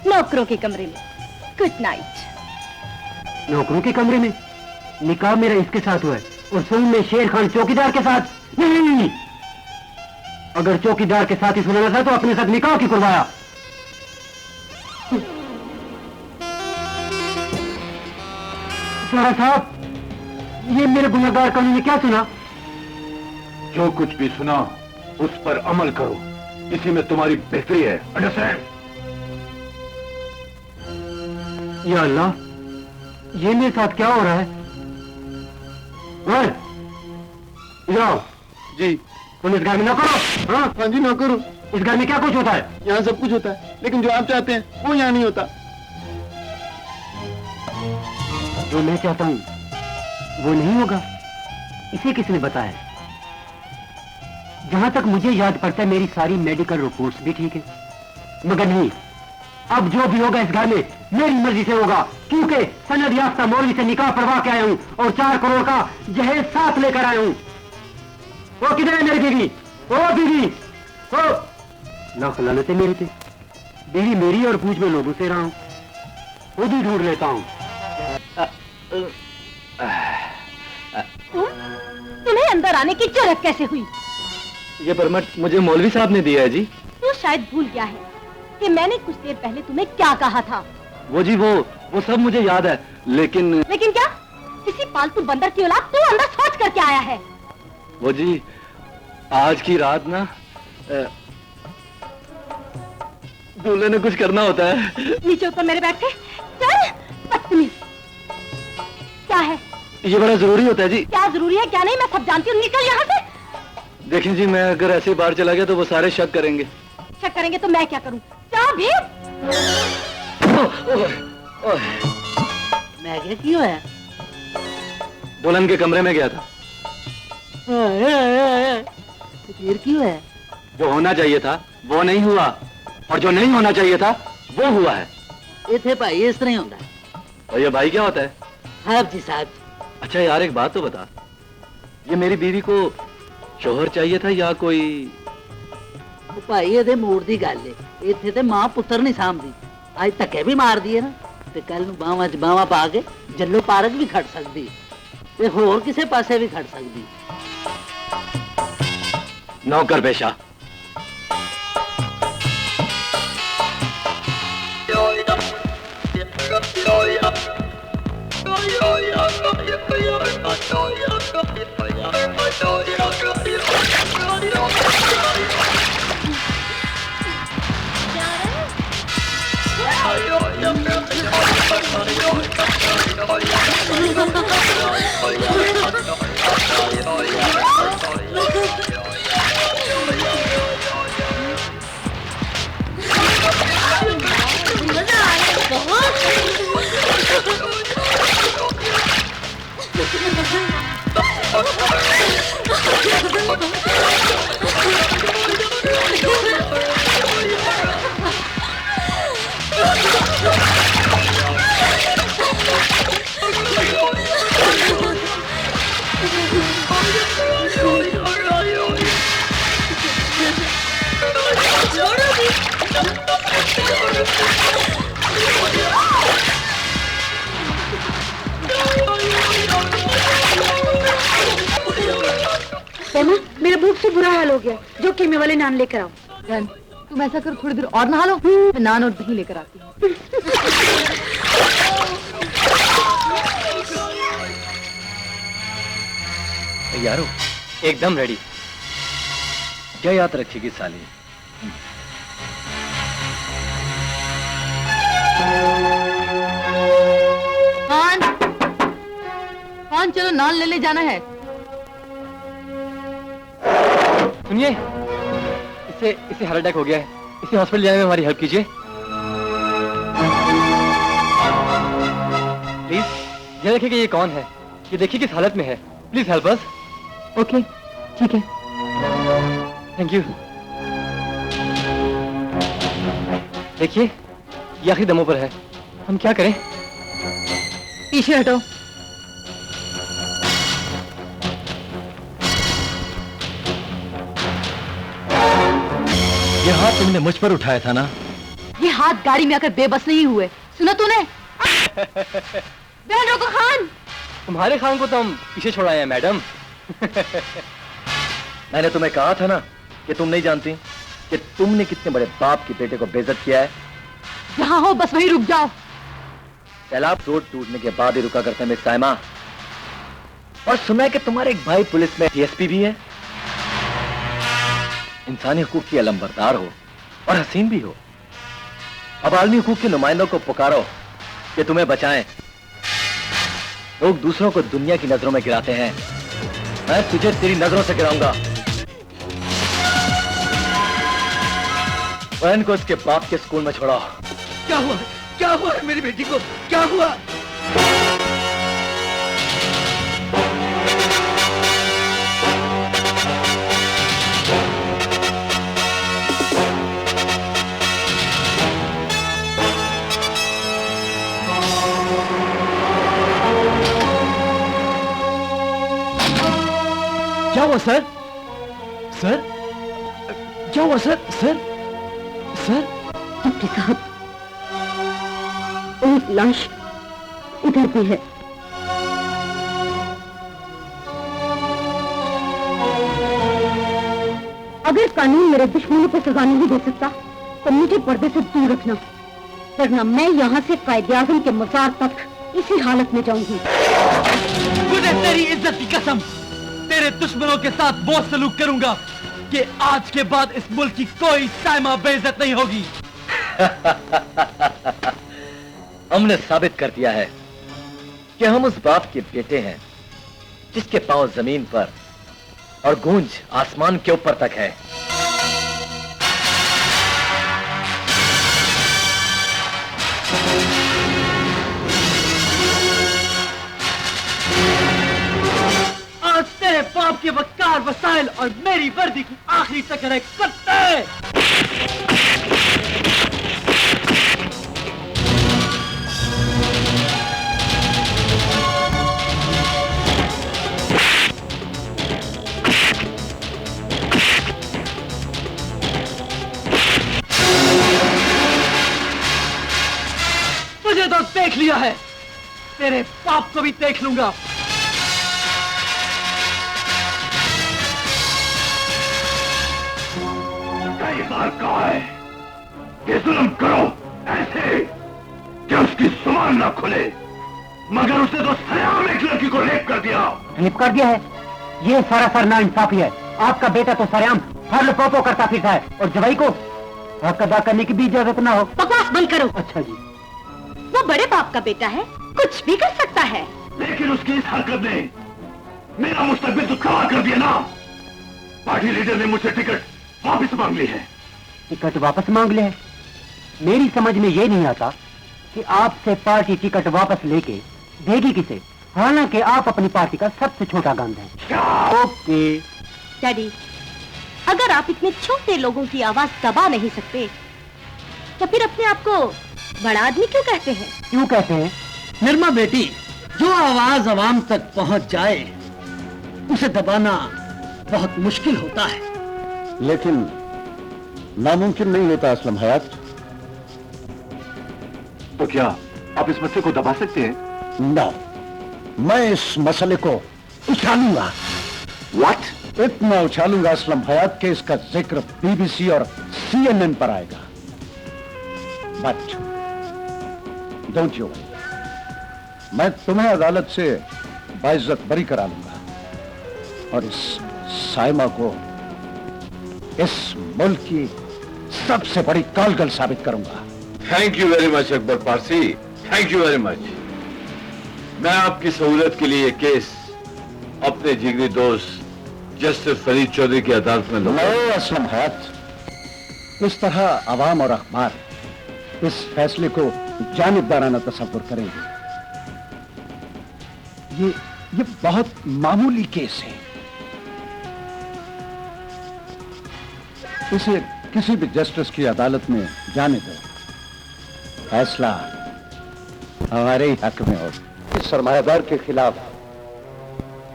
नौकरों के कमरे में। Good night. नौकरों के कमरे में? निकाह मेरा इसके साथ हुआ है और सुन में शेर खान चौकीदार के साथ। नहीं, अगर चौकीदार के साथ ही सुनाना था तो अपने साथ निकाह क्यों करवाया? साहब, ये मेरे गुनहगार कानून ने क्या सुना? जो कुछ भी सुना उस पर अमल करो, इसी में तुम्हारी बेहतरी है। अंडरस्टैंड? या अल्लाह, ये मेरे साथ क्या हो रहा है? इधर आओ। जी। तुम इस घर में ना करो। हाँ जी, ना करो। इस घर में क्या कुछ होता है? यहाँ सब कुछ होता है, लेकिन जो आप चाहते हैं वो यहाँ नहीं होता। जो मैं चाहता हूँ वो नहीं होगा। इसे किसने बताया? जहां तक मुझे याद पड़ता है मेरी सारी मेडिकल रिपोर्ट्स भी ठीक है, मगर नहीं, अब जो भी होगा इस घर में मेरी मर्जी से होगा, क्योंकि सनद याफ्ता मौलवी से निकाह पढ़वा के आया हूं और 4 करोड़ का जहेज साथ लेकर आया हूं। वो किधर है मेरी बीवी? ओ बीवी, ओ लाख लानत है मेरी पे। बीवी मेरी और पूछ में लोगों से रहा हूं, खुद ही ढूंढ लेता हूं। तुम्हें अंदर आने की जरूरत कैसे हुई? ये परमिट मुझे मौलवी साहब ने दिया है जी। तू शायद भूल गया है कि मैंने कुछ देर पहले तुम्हें क्या कहा था। वो जी वो सब मुझे याद है, लेकिन क्या? किसी पालतू बंदर की औलाद तू अंदर सोच करके आया है? वो जी आज की रात ना दूल्हे ने कुछ करना होता है। नीचे उतर मेरे बैठ के। चल बदतमीज। क्या है? ये बड़ा जरूरी होता है जी। क्या जरूरी है क्या नहीं मैं सब जानती हूँ, निकल यहाँ से। देखें जी, मैं अगर ऐसे ही बाहर चला गया तो वो सारे शक करेंगे। शक करेंगे तो मैं क्या करूँ? चल भी। मैं क्या क्यों है? दुल्हन के कमरे में गया था। फिर क्यों है? जो होना चाहिए था वो नहीं हुआ, और जो नहीं होना चाहिए था वो हुआ है। ये थे भाई, इस तरह ही होता है। और ये भाई क्या होता है? साहब जी साहब। अच्छा यार एक बात तो बता, ये मेरी बीवी को शोहर चाहिए था या कोई? भाई ये मूड की गल है, इत्थे ते मां पुत्र नहीं सामदी। आज धक्के भी मार दिए ना ते कल नूं बावां च बावां पा के जल्लो पार्क भी खड़ सकदी ते होर किसे पासे भी खड़ सकदी। नौकर पेशा। मेरे भूख से बुरा हाल हो गया, जो कीमे वाले नान लेकर आओ। जान, तुम ऐसा कर, थोड़ी देर और नहा लो, मैं नान और दही लेकर आती हूँ। यारो एकदम रेडी। क्या याद रखेगी साली? कौन चलो नान ले जाना है। सुनिए, इसे हार्ट अटैक हो गया है, इसे हॉस्पिटल जाने में हमारी हेल्प कीजिए प्लीज। ये देखिए कि ये कौन है, ये देखिए किस हालत में है, प्लीज हेल्प अस। ओके ठीक है। Thank you. देखिए ये आखिरी दमों पर है, हम क्या करें? पीछे हटो। ये हाथ तुमने मुझ पर उठाया था ना? ये हाथ गाड़ी में आकर बेबस नहीं हुए, सुना तूने? बहन रोको खान। तुम्हारे खान को तो हम पीछे छोड़ाए हैं मैडम। मैंने तुम्हें कहा था ना कि तुम नहीं जानती कि तुमने कितने बड़े बाप के बेटे को बेइज्जत किया है। जहां हो बस वहीं रुक जाओ। सैलाब रोड टूटने के बाद ही रुका करते हैं मिस साइमा। और सुना है कि तुम्हारे एक भाई पुलिस में डीएसपी भी है। इंसानी हुकूक की अलंबरदार हो और हसीन भी हो। अब आलमी हुकूक के नुमाइंदों को पुकारो कि तुम्हें बचाएं। लोग दूसरों को दुनिया की नजरों में गिराते हैं, मैं तुझे तेरी नजरों से गिराऊंगा। बहन को उसके बाप के स्कूल में छोड़ो। क्या हुआ? क्या हुआ मेरी बेटी को? क्या हुआ? क्या हुआ सर? सर क्या हुआ सर? सर सर डिप्टी साहब, एक लाश इधर भी है। अगर कानून मेरे दुश्मनों को सजा नहीं दे सकता तो मुझे पर्दे से दूर रखना, वरना मैं यहाँ से कायदे-आज़म के मज़ार तक इसी हालत में जाऊंगी। मुझे तेरी इज्जत की कसम, तेरे दुश्मनों के साथ वो सलूक करूंगा कि आज के बाद इस मुल्क की कोई साइमा बेइज्जत नहीं होगी। हमने साबित कर दिया है कि हम उस बाप के बेटे हैं जिसके पांव जमीन पर और गूंज आसमान के ऊपर तक है। आज तेरे बाप के वकार वसाइल और मेरी वर्दी की आखिरी टक्कर है कुत्ते। तुझे तो देख लिया है, तेरे बाप को भी देख लूंगा। कई बार कहा है कि जुल्म करो ऐसे कि उसकी जुबान ना खुले, मगर उसने तो सरेआम एक लड़की को रेप कर दिया। रेप कर दिया है? ये सरासर नाइंसाफी है। आपका बेटा तो सरेआम हर पोपो करता फिरता है और जवाई को हक अदा करने की भी इजाजत ना हो। बकवास बंद करो। अच्छा जी। वो बड़े बाप का बेटा है, कुछ भी कर सकता है। लेकिन उसकी इस हरकत ने मेरा मुस्तकबिल तो खराब कर दिया ना। पार्टी लीडर ने मुझसे टिकट वापस मांग ली है। टिकट वापस मांग ले? मेरी समझ में ये नहीं आता कि आपसे पार्टी टिकट वापस लेके देगी किसे, हालांकि आप अपनी पार्टी का सबसे छोटा गंध हैं। ओके डैडी, अगर आप इतने छोटे लोगों की आवाज दबा नहीं सकते तो फिर अपने आप को बड़ा आदमी क्यों कहते हैं? क्यों कहते हैं? निर्मा बेटी, जो आवाज आवाम तक पहुंच जाए उसे दबाना बहुत मुश्किल होता है। लेकिन नामुमकिन नहीं होता असलम हयात। तो क्या आप इस मसले को दबा सकते हैं? ना, मैं इस मसले को उछालूंगा। What? इतना उछालूंगा असलम हयात के इसका जिक्र बीबीसी और CNN पर आएगा। बट डोंट यू वरी, मैं तुम्हें अदालत से बाइज्जत बरी करा लूंगा और इस साइमा को इस मुल्क की सबसे बड़ी कालगल साबित करूंगा। Thank you very much Akbar Parsi, thank you very much. मैं आपकी सहूलत के लिए केस अपने जिगरी दोस्त जस्टिस फरीद चौधरी की अदालत में लूंगा। नो असलम हयात, इस तरह अवाम और अखबार इस फैसले को जानिबदाराना तस्वुर करेंगे। ये बहुत मामूली केस है। इसे किसी भी जस्टिस की अदालत में जाने दो, फैसला हमारे ही हक में हो। इस सरमायादार के खिलाफ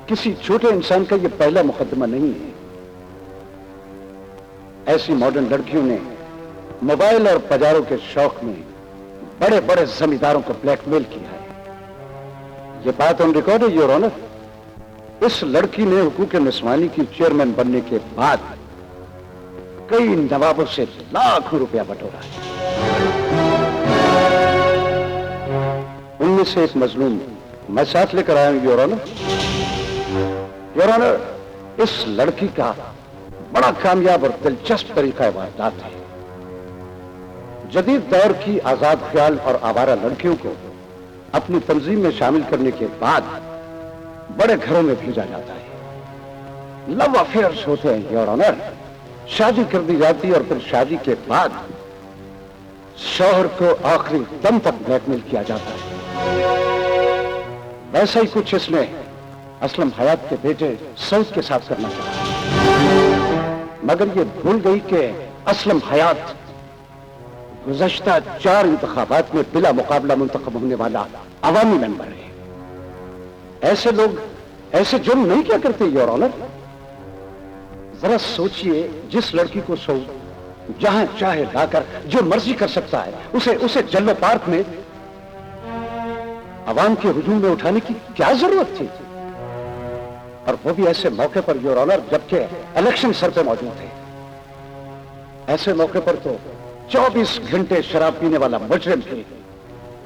किसी छोटे इंसान का यह पहला मुकदमा नहीं है। ऐसी मॉडर्न लड़कियों ने मोबाइल और बाजारों के शौक में बड़े बड़े जमींदारों को ब्लैकमेल किया है। यह बात ऑन रिकॉर्ड है योर ऑनर। इस लड़की ने हुकूक निस्वानी की चेयरमैन बनने के बाद कई नवाबों से लाखों रुपया बटोरा है। उनमें से एक मजलूम मैं साथ लेकर आया हूं योर ऑनर। योर ऑनर, इस लड़की का बड़ा कामयाब और दिलचस्प तरीका वारदात है। जदीद दौर की आजाद ख्याल और आवारा लड़कियों को अपनी तंजीम में शामिल करने के बाद बड़े घरों में भेजा जाता है। लव अफेयर्स होते हैं योर ऑनर। शादी कर दी जाती है और फिर शादी के बाद शौहर को आखिरी दम तक ब्लैकमेल किया जाता है। वैसा ही कुछ इसने असलम हयात के बेटे सऊद के साथ करना चाहा, मगर ये भूल गई कि असलम हयात गुज़श्ता 4 इंतखाबात में बिला मुकाबला मुंतखब होने वाला अवामी मेंबर है। ऐसे लोग ऐसे जुर्म नहीं किया करते योर ऑनर। जरा सोचिए, जिस लड़की को सऊद जहां चाहे लाकर जो मर्जी कर सकता है, उसे जल्लो पार्क में अवाम के हुजूम में उठाने की क्या जरूरत थी? और वो भी ऐसे मौके पर, योर ऑनर, जबकि इलेक्शन सर पे मौजूद थे। ऐसे मौके पर तो 24 घंटे शराब पीने वाला मुजरिम भी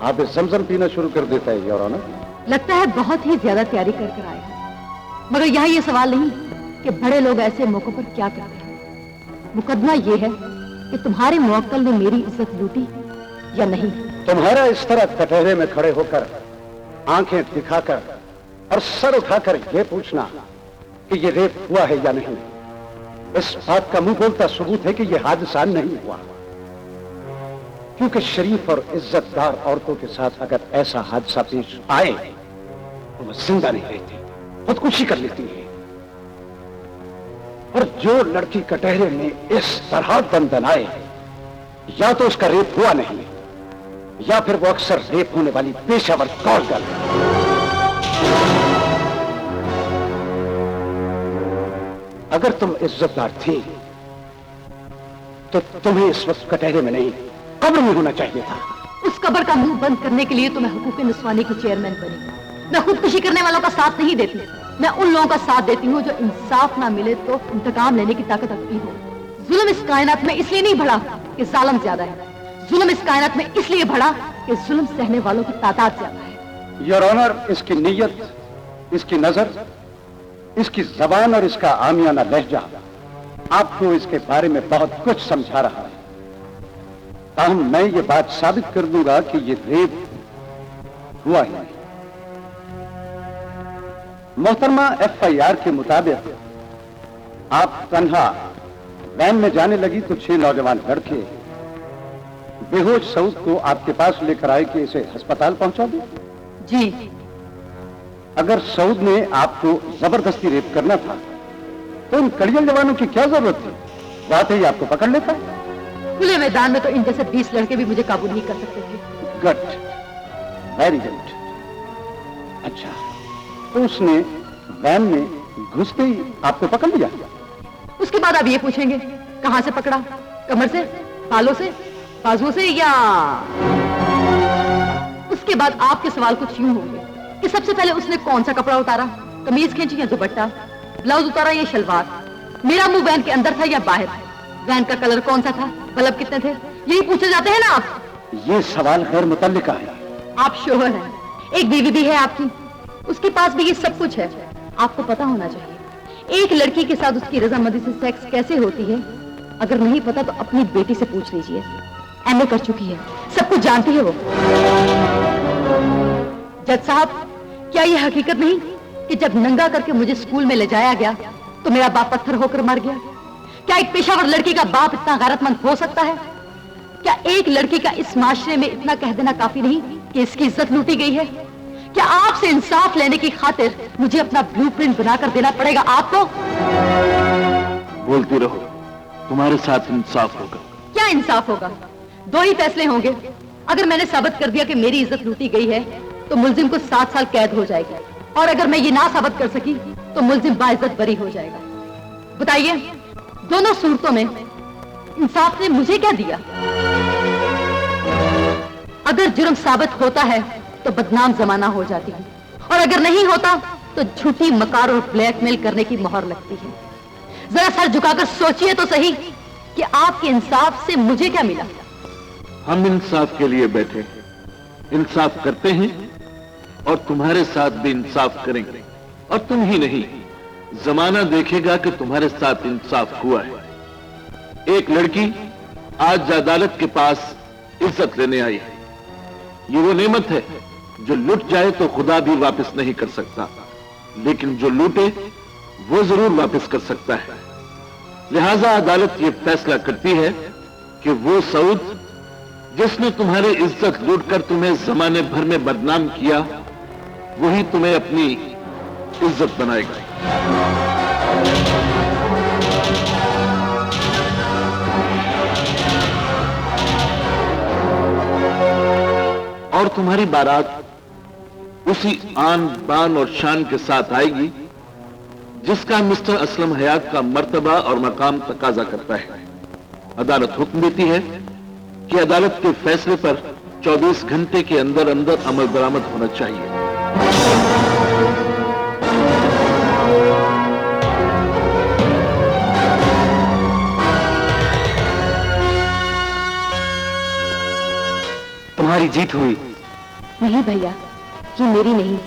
आप जमजम पीना शुरू कर देता है, योर ऑनर। लगता है बहुत ही ज्यादा तैयारी कर कर आए हैं। मगर यहाँ ये सवाल नहीं कि बड़े लोग ऐसे मौकों पर क्या करते हैं। मुकदमा ये है कि तुम्हारे मुवक्किल ने मेरी इज्जत लूटी या नहीं। तुम्हारा इस तरह कटहरे में खड़े होकर, आंखें दिखाकर और सर उठाकर यह पूछना कि ये रेप हुआ है या नहीं, इस बात का मुंह बोलता सबूत है कि यह हादसा नहीं हुआ। क्योंकि शरीफ और इज्जतदार औरतों के साथ अगर ऐसा हादसा पेश आए तो वो जिंदा नहीं रहती, खुदकुशी कर लेती है। और जो लड़की कटहरे में इस तरह दंदनाए, या तो उसका रेप हुआ नहीं, या फिर वो अक्सर रेप होने वाली पेशावर कॉल गर्ल है। अगर तुम इज्जतदार थी तो तुम्हें इस वक्त कटहरे में नहीं, कब्र में होना चाहिए था। उस कब्र का मुंह बंद करने के लिए तो मैं हुकूक निस्वानी की चेयरमैन बनी। मैं खुदकुशी करने वालों का साथ नहीं देती, मैं उन लोगों का साथ देती हूँ जो इंसाफ ना मिले तो इंतकाम लेने की ताकत रखती हो। जुल्म इस कायनात में इसलिए नहीं बढ़ा कि जालिम ज्यादा है, जुल्म इस कायनात में इसलिए बढ़ा कि जुल्म सहने वालों की तादाद ज्यादा है। योर ऑनर, इसकी नीयत, इसकी नजर, इसकी जबान और इसका आमियाना लहजा आपको इसके बारे में बहुत कुछ समझा रहा है। ताहम मैं ये बात साबित कर दूंगा कि ये रेप हुआ ही नहीं। मोहतरमा FIR के मुताबिक आप तन्हा वैन में जाने लगी तो 6 नौजवान लड़के बेहोश सऊद को आपके पास लेकर आए कि इसे अस्पताल पहुंचा दो। जी। अगर सऊद ने आपको जबरदस्ती रेप करना था तो इन कड़ियल जवानों की क्या जरूरत थी? बात है, आपको पकड़ लेता। खुले मैदान में तो इन जैसे 20 लड़के भी मुझे काबू नहीं कर सकते थे। Good, very good. अच्छा, तो उसने वैन में घुसते ही आपको पकड़ लिया? उसके बाद आप ये पूछेंगे कहां से पकड़ा? कमर से, बालों से, बाजुओं से, या उसके बाद आपके सवाल कुछ यूं होंगे कि सबसे पहले उसने कौन सा कपड़ा उतारा, कमीज खींची या दुपट्टा, ब्लाउज उतारा या शलवार, मेरा मुंह वैन के अंदर था या बाहर, वैन का कलर कौन सा था, बल्ब कितने थे, यही पूछे जाते हैं ना आप। ये सवाल गैर मुतल्लिका है। आप शोहर हैं, एक बीवी भी है आपकी, उसके पास भी ये सब कुछ है। आपको पता होना चाहिए एक लड़की के साथ उसकी रजामंदी से सेक्स कैसे होती है। अगर नहीं पता तो अपनी बेटी से पूछ लीजिए, MA कर चुकी है, सब कुछ जानती है वो। जज साहब, क्या ये हकीकत नहीं कि जब नंगा करके मुझे स्कूल में ले जाया गया तो मेरा बाप पत्थर होकर मर गया? क्या एक पेशावर लड़की का बाप इतना गैरतमंद हो सकता है? क्या एक लड़की का इस माशरे में इतना कह देना काफी नहीं कि इसकी इज्जत लूटी गई है? क्या आपसे इंसाफ लेने की खातिर मुझे अपना ब्लूप्रिंट बनाकर देना पड़ेगा आपको? बोलती रहो, तुम्हारे साथ इंसाफ होगा। क्या इंसाफ होगा? 2 ही फैसले होंगे। अगर मैंने साबित कर दिया कि मेरी इज्जत लूटी गई है तो मुलजिम को 7 साल कैद हो जाएगी, और अगर मैं ये ना साबित कर सकी तो मुलजिम बाइज्जत बरी हो जाएगा। बताइए, दोनों सूरतों में इंसाफ ने मुझे क्या दिया? अगर जुर्म साबित होता है तो बदनाम जमाना हो जाती है, और अगर नहीं होता तो झूठी मकार और ब्लैकमेल करने की मोहर लगती है। जरा सर झुकाकर सोचिए तो सही कि आपके इंसाफ से मुझे क्या मिला। हम इंसाफ के लिए बैठे, इंसाफ करते हैं और तुम्हारे साथ भी इंसाफ करेंगे। और तुम ही नहीं, जमाना देखेगा कि तुम्हारे साथ इंसाफ हुआ है। एक लड़की आज अदालत के पास इज्जत लेने आई है। ये वो नेमत है जो लुट जाए तो खुदा भी वापस नहीं कर सकता, लेकिन जो लूटे वो जरूर वापस कर सकता है। लिहाजा अदालत ये फैसला करती है कि वो सऊद जिसने तुम्हारी इज्जत लूटकर तुम्हें जमाने भर में बदनाम किया, वही तुम्हें अपनी इज्जत बनाएगा। और तुम्हारी बारात उसी आन बान और शान के साथ आएगी जिसका मिस्टर असलम हयात का मर्तबा और मकाम तकाजा करता है। अदालत हुक्म देती है कि अदालत के फैसले पर 24 घंटे के अंदर अंदर अमल दरामद होना चाहिए। तुम्हारी जीत हुई। नहीं भैया, ये मेरी नहीं,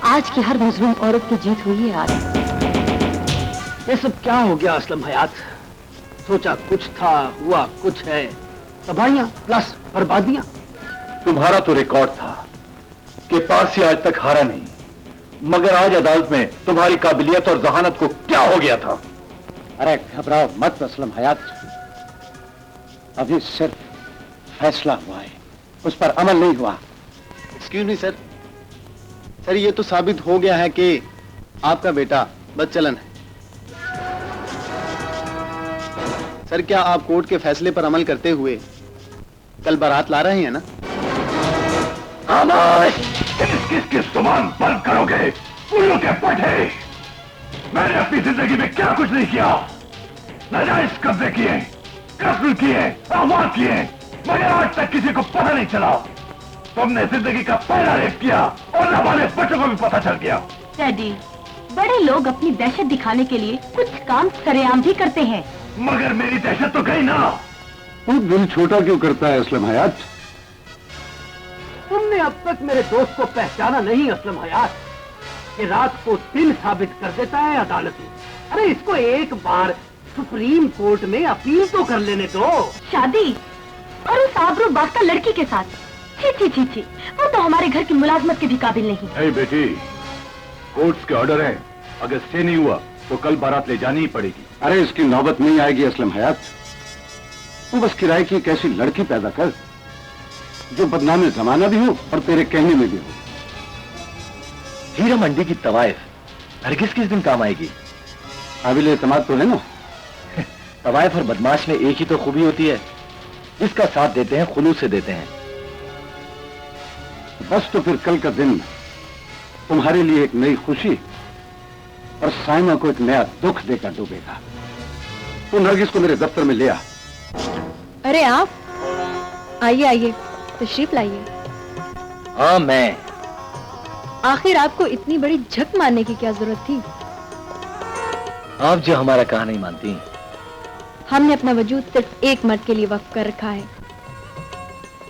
आज की हर मजलूम औरत की जीत हुई है आज। ये सब क्या हो गया असलम हयात? सोचा कुछ था, हुआ कुछ है। तबाहियां प्लस बर्बादियां। तुम्हारा तो रिकॉर्ड था कि पारसी आज तक हारा नहीं, मगर आज अदालत में तुम्हारी काबिलियत और जहानत को क्या हो गया था? अरे घबराओ मत असलम हयात, अभी सिर्फ फैसला हुआ है, उस पर अमल नहीं हुआ। एक्सक्यूज मी सर, ये तो साबित हो गया है कि आपका बेटा बदचलन है। सर, क्या आप कोर्ट के फैसले पर अमल करते हुए कल बारात ला रहे हैं ना? किसके जुबान बंद करोगे? उल्लू के पटे! मैंने अपनी जिंदगी में क्या कुछ नहीं किया। नाजायज कब्जे किए, कत्ल किए, अगवा किए, मगर आज तक किसी को पता नहीं चला। तुमने जिंदगी का पहला रेप किया और नाबालिग बच्चों को भी पता चल गया। डैडी, बड़े लोग अपनी दहशत दिखाने के लिए कुछ काम सरेआम भी करते हैं। मगर मेरी दहशत तो गई ना। तू दिल छोटा क्यों करता है असलम हयात? तुमने अब तक मेरे दोस्त को पहचाना नहीं असलम हयात। ये रात को दिन साबित कर देता है अदालत में। अरे इसको एक बार सुप्रीम कोर्ट में अपील तो कर लेने दो। शादी और उस आबरू बास्ता लड़की के साथ, छी छी छी छी, वो तो हमारे घर की मुलाजमत के भी काबिल नहीं। ए बेटी, कोर्ट्स के ऑर्डर है, अगर स्टे नहीं हुआ तो कल बारात ले जानी ही पड़ेगी। अरे इसकी नौबत नहीं आएगी असलम हयात। तू बस किराए की एक ऐसी लड़की पैदा कर जो बदनामी जमाना भी हो और तेरे कहने में भी हो। हीरा मंडी की तवायफ हरगिज किस दिन काम आएगी? काबिल एतमाद तो है ना। तवायफ और बदमाश में एक ही तो खूबी होती है, जिसका साथ देते हैं खुलूस से देते हैं। बस तो फिर कल का दिन तुम्हारे लिए एक नई खुशी और साइमा को एक नया दुख देकर डूबेगा। तू नरगिस को मेरे दफ्तर में ले आ। अरे आप आइए आइए, तशरीफ लाइए। हाँ मैं। आखिर आपको इतनी बड़ी झक मारने की क्या जरूरत थी? आप जो हमारा कहा नहीं मानती। हमने अपना वजूद सिर्फ एक मर्द के लिए वक्फ कर रखा है,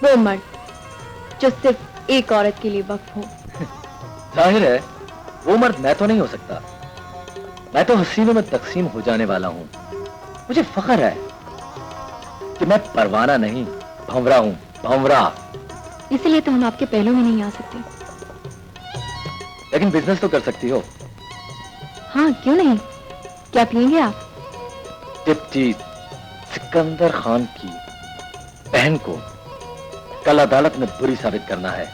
वो मर्द जो सिर्फ एक औरत के लिए वक्फ हो। जाहिर है वो मर्द मैं तो नहीं हो सकता। मैं तो हसीनों में तकसीम हो जाने वाला हूँ। मुझे फख्र है कि मैं परवाना नहीं, भंवरा हूँ, भंवरा। इसलिए तो हम आपके पहलू में नहीं आ सकते। लेकिन बिजनेस तो कर सकती हो। हाँ क्यों नहीं, क्या पिएंगे आप? डिप्टी सिकंदर खान की बहन को कल अदालत में बुरी साबित करना है।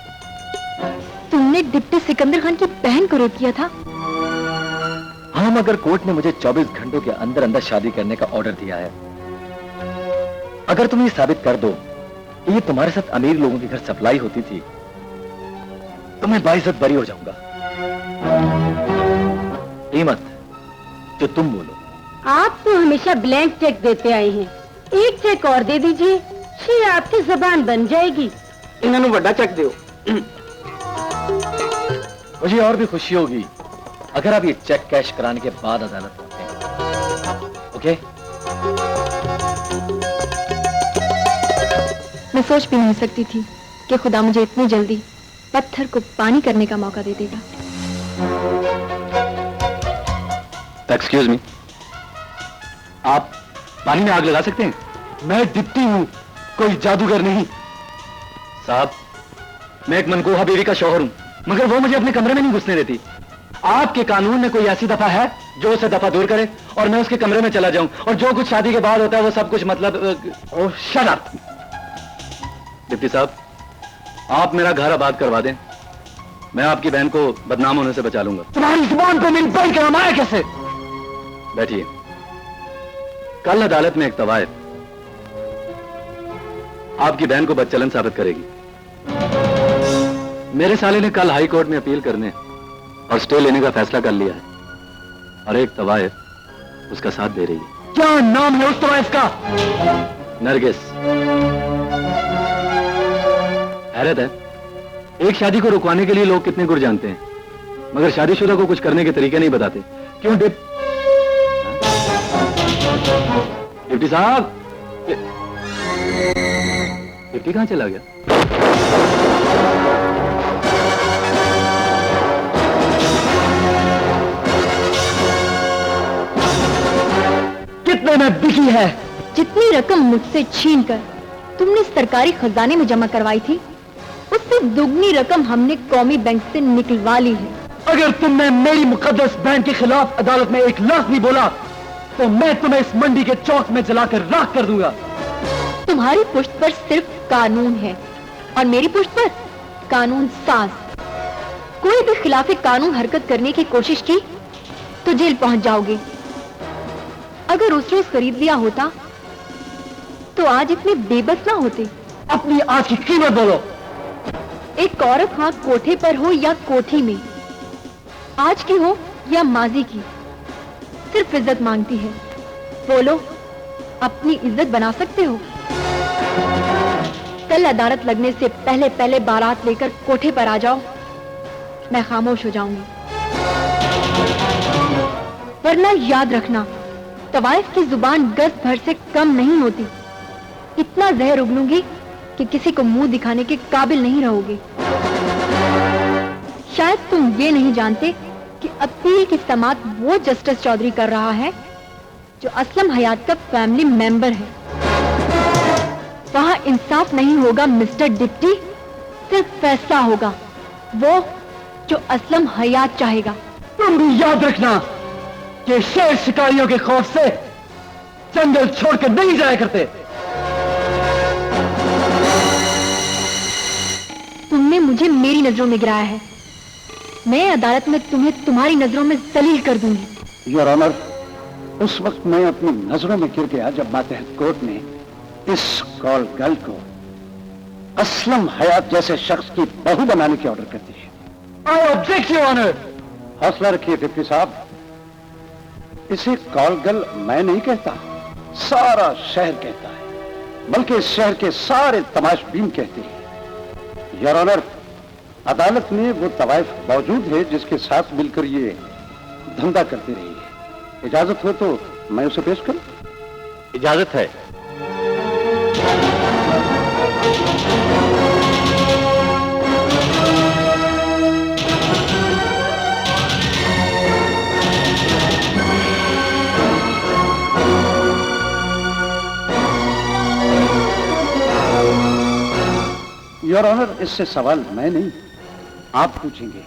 तुमने डिप्टी सिकंदर खान की बहन को रेप किया था? हाँ, मगर कोर्ट ने मुझे 24 घंटों के अंदर अंदर शादी करने का ऑर्डर दिया है। अगर तुम ये साबित कर दो कि ये तुम्हारे साथ अमीर लोगों के घर सप्लाई होती थी, तो मैं बाइज्जत बरी हो जाऊंगा। कीमत जो तुम बोलो। आप तो हमेशा ब्लैंक चेक देते आए हैं, एक चेक और दे दीजिए, ये आपकी जबान बन जाएगी। इन्होंने बड़ा चेक दो। मुझे और भी खुशी होगी अगर आप ये चेक कैश कराने के बाद अदालत पहुंचे। ओके? मैं सोच भी नहीं सकती थी कि खुदा मुझे इतनी जल्दी पत्थर को पानी करने का मौका दे देगा। एक्सक्यूज मी, आप पानी में आग लगा सकते हैं? मैं डिप्टी हूँ, कोई जादूगर नहीं। साहब, मैं एक मनकूहा बीवी का शौहर हूँ, मगर वो मुझे अपने कमरे में नहीं घुसने देती। आपके कानून में कोई ऐसी दफा है जो उसे दफा दूर करे और मैं उसके कमरे में चला जाऊं और जो कुछ शादी के बाद होता है वो सब कुछ मतलब शट अप। डिप्टी साहब, आप मेरा घर आबाद करवा दें, मैं आपकी बहन को बदनाम होने से बचा लूंगा। तुम्हारी जुबान को मिल पाई काम आया कैसे? बैठिए। कल अदालत में एक तवायफ आपकी बहन को बदचलन साबित करेगी। मेरे साले ने कल हाई कोर्ट में अपील करने और स्टे लेने का फैसला कर लिया है। और एक तवायफ उसका साथ दे रही है। क्या नाम है उस तवायफ का? नरगिस। हैरत है, एक शादी को रुकवाने के लिए लोग कितने गुर जानते हैं, मगर शादीशुदा को कुछ करने के तरीके नहीं बताते। क्यों डिप्टी साहब? डिप्टी कहां चला गया? कितने में बिकी है? जितनी रकम मुझसे छीनकर तुमने सरकारी खजाने में जमा करवाई थी, उससे दुगनी रकम हमने कौमी बैंक से निकलवा ली है। अगर तुमने मेरी मुकद्दस बहन के खिलाफ अदालत में एक लाख भी बोला तो मैं तुम्हें इस मंडी के चौक में जलाकर राख कर दूंगा। तुम्हारी पुश्त पर सिर्फ कानून है और मेरी पुश्त पर कानून साज। कोई भी खिलाफ कानून हरकत करने की कोशिश की तो जेल पहुंच जाओगे। अगर उस रोज खरीद लिया होता तो आज इतने बेबस ना होते। अपनी आज की कीमत बोलो। एक औरत हाँ कोठे पर हो या कोठी में, आज की हो या माजी की, सिर्फ इज्जत मांगती है। बोलो, अपनी इज्जत बना सकते हो? कल अदालत लगने से पहले पहले बारात लेकर कोठे पर आ जाओ, मैं खामोश हो जाऊंगी। वरना याद रखना, तवाइफ की जुबान गज भर से कम नहीं होती। इतना जहर उगलूंगी कि किसी को मुंह दिखाने के काबिल नहीं रहोगे। शायद तुम ये नहीं जानते कि अपील की समाअत वो जस्टिस चौधरी कर रहा है जो असलम हयात का फैमिली मेंबर है। वहां इंसाफ नहीं होगा मिस्टर डिप्टी, सिर्फ फैसला होगा वो जो असलम हयात चाहेगा। तुम भी याद रखना कि शेर शिकारियों के खौफ से जंगल छोड़कर नहीं जाया करते। तुमने मुझे मेरी नजरों में गिराया है, मैं अदालत में तुम्हें तुम्हारी नजरों में जलील कर दूंगी। योर ऑनर, उस वक्त मैं अपनी नजरों में गिर गया जब मातहत कोर्ट ने इस कॉल गर्ल को असलम हयात जैसे शख्स की बहू बनाने की ऑर्डर कर दी है। I object your honour. हौसला रखिए डिप्टी साहब, इसे कॉल गर्ल मैं नहीं कहता, सारा शहर कहता है, बल्कि इस शहर के सारे तमाशबीन कहते हैं। योर ऑनर, अदालत में वो तवाइफ मौजूद है जिसके साथ मिलकर ये धंधा करती रही है। इजाजत हो तो मैं उसे पेश करूं? इजाजत है। योर ऑनर, इससे सवाल मैं नहीं आप पूछेंगे।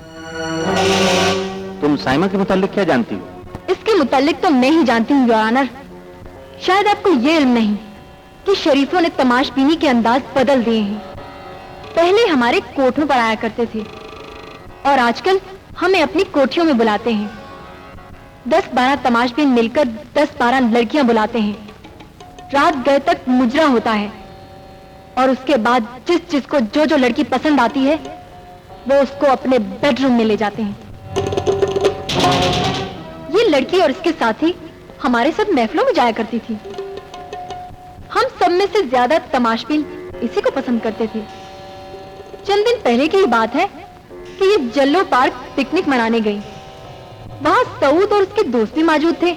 तुम साइमा के मुतालिक क्या जानती हो? इसके मुतालिक तो मैं ही जानती हूँ योर ऑनर। शायद आपको ये इल्म नहीं कि शरीफों ने तमाशबीनी के अंदाज बदल दिए हैं। पहले हमारे कोठों पर आया करते थे और आजकल हमें अपनी कोठियों में बुलाते हैं। 10-12 तमाशबीन मिलकर 10-12 लड़कियां बुलाते हैं। रात गए तक मुजरा होता है और उसके बाद जिस जिसको जो जो लड़की पसंद आती है वो उसको अपने बेडरूम में ले जाते हैं। ये लड़की और इसके साथी हमारे साथ महफिलों में जाया करती थी। हम सब में से ज्यादा तमाशबीन इसी को पसंद करते थे। चंद दिन पहले की बात है कि ये जल्लो पार्क पिकनिक मनाने गई। वहां सऊद और उसके दोस्त भी मौजूद थे।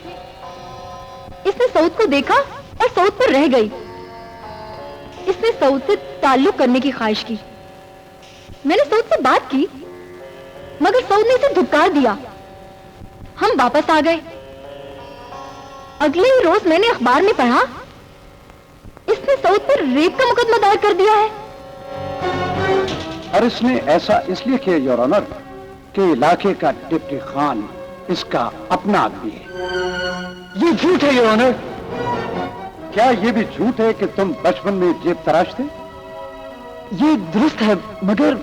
इसने सऊद को देखा और सऊद पर रह गई। इसने सऊद से ताल्लुक करने की ख्वाहिश की। मैंने सऊद से बात की मगर सऊद ने इसे धुतकार दिया। हम वापस आ गए। अगले ही रोज मैंने अखबार में पढ़ा इसने सऊद पर रेप का मुकदमा दायर कर दिया है। और इसने ऐसा इसलिए किया योर ऑनर कि इलाके का डिप्टी खान इसका अपना आदमी है। ये झूठ है योर ऑनर। क्या ये भी झूठ है कि तुम बचपन में जेब तराश थे? ये दुरुस्त है, मगर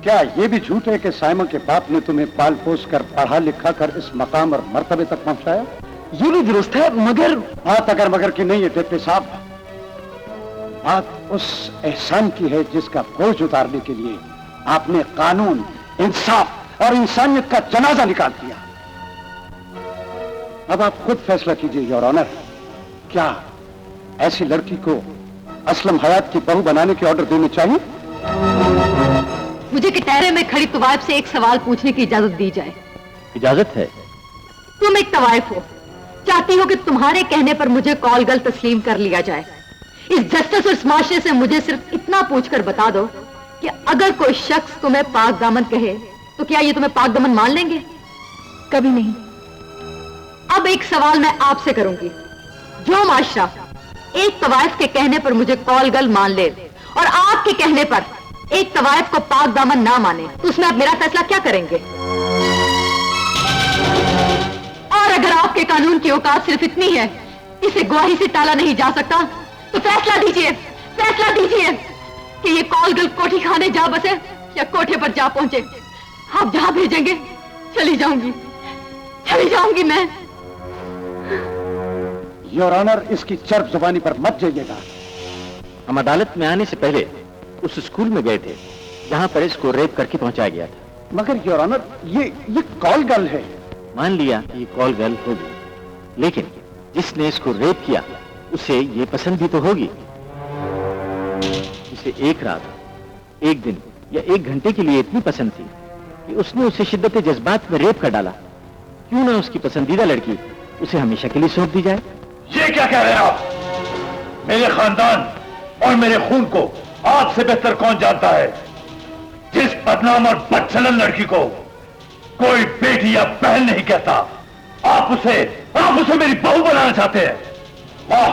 क्या ये भी झूठ है कि साइमा के बाप ने तुम्हें पाल पोस कर पढ़ा लिखा कर इस मकाम और मर्तबे तक पहुंचाया? ये भी दुरुस्त है, मगर बात अगर मगर की नहीं है डिप्टी साहब, बात उस एहसान की है जिसका बोझ उतारने के लिए आपने कानून, इंसाफ और इंसानियत का जनाजा निकाल दिया। अब आप खुद फैसला कीजिए योर ऑनर। क्या ऐसी लड़की को असलम हयात की बहू बनाने के ऑर्डर देने चाहिए? मुझे कटहरे में खड़ी तवाइफ से एक सवाल पूछने की इजाजत दी जाए। इजाजत है? तुम एक तवाइफ हो, चाहती हो कि तुम्हारे कहने पर मुझे कॉल गर्ल तस्लीम कर लिया जाए। इस जस्टिस और इस माशरे से मुझे सिर्फ इतना पूछकर बता दो कि अगर कोई शख्स तुम्हें पाक दामन कहे तो क्या ये तुम्हें पाक दामन मान लेंगे? कभी नहीं। अब एक सवाल मैं आपसे करूंगी, जो माशरा एक तवाइफ के कहने पर मुझे कॉल गर्ल मान ले और आपके कहने पर एक तवाइफ को पाक दामन ना माने, तो उसमें आप मेरा फैसला क्या करेंगे? और अगर आपके कानून की औकात सिर्फ इतनी है, इसे गवाही से टाला नहीं जा सकता, तो फैसला दीजिए कि ये कॉल गर्ल कोठी खाने जा बसे या कोठे पर जा पहुंचे। आप जहां भेजेंगे चली जाऊंगी मैं। योर ऑनर, इसकी चर्ब जुबानी पर मत जाइएगा। हम अदालत में आने से पहले उस स्कूल में गए थे जहां पर इसको रेप करके पहुंचाया गया था। मगर योर ऑनर, ये कॉल गर्ल है। मान लिया कि ये कॉल गर्ल होगी, लेकिन जिसने इसको रेप किया उसे ये पसंद भी तो होगी। उसे एक रात, एक दिन या एक घंटे के लिए इतनी पसंद थी कि उसने उसे शिद्दत जज्बात में रेप कर डाला। क्यों ना उसकी पसंदीदा लड़की उसे हमेशा के लिए सौंप दी जाए? ये क्या कह रहे हैं आप? मेरे खानदान और मेरे खून को आपसे बेहतर कौन जानता है? जिस बदनाम और बदचलन लड़की को कोई बेटी या बहन नहीं कहता, आप उसे मेरी बहू बनाना चाहते हैं। वाह,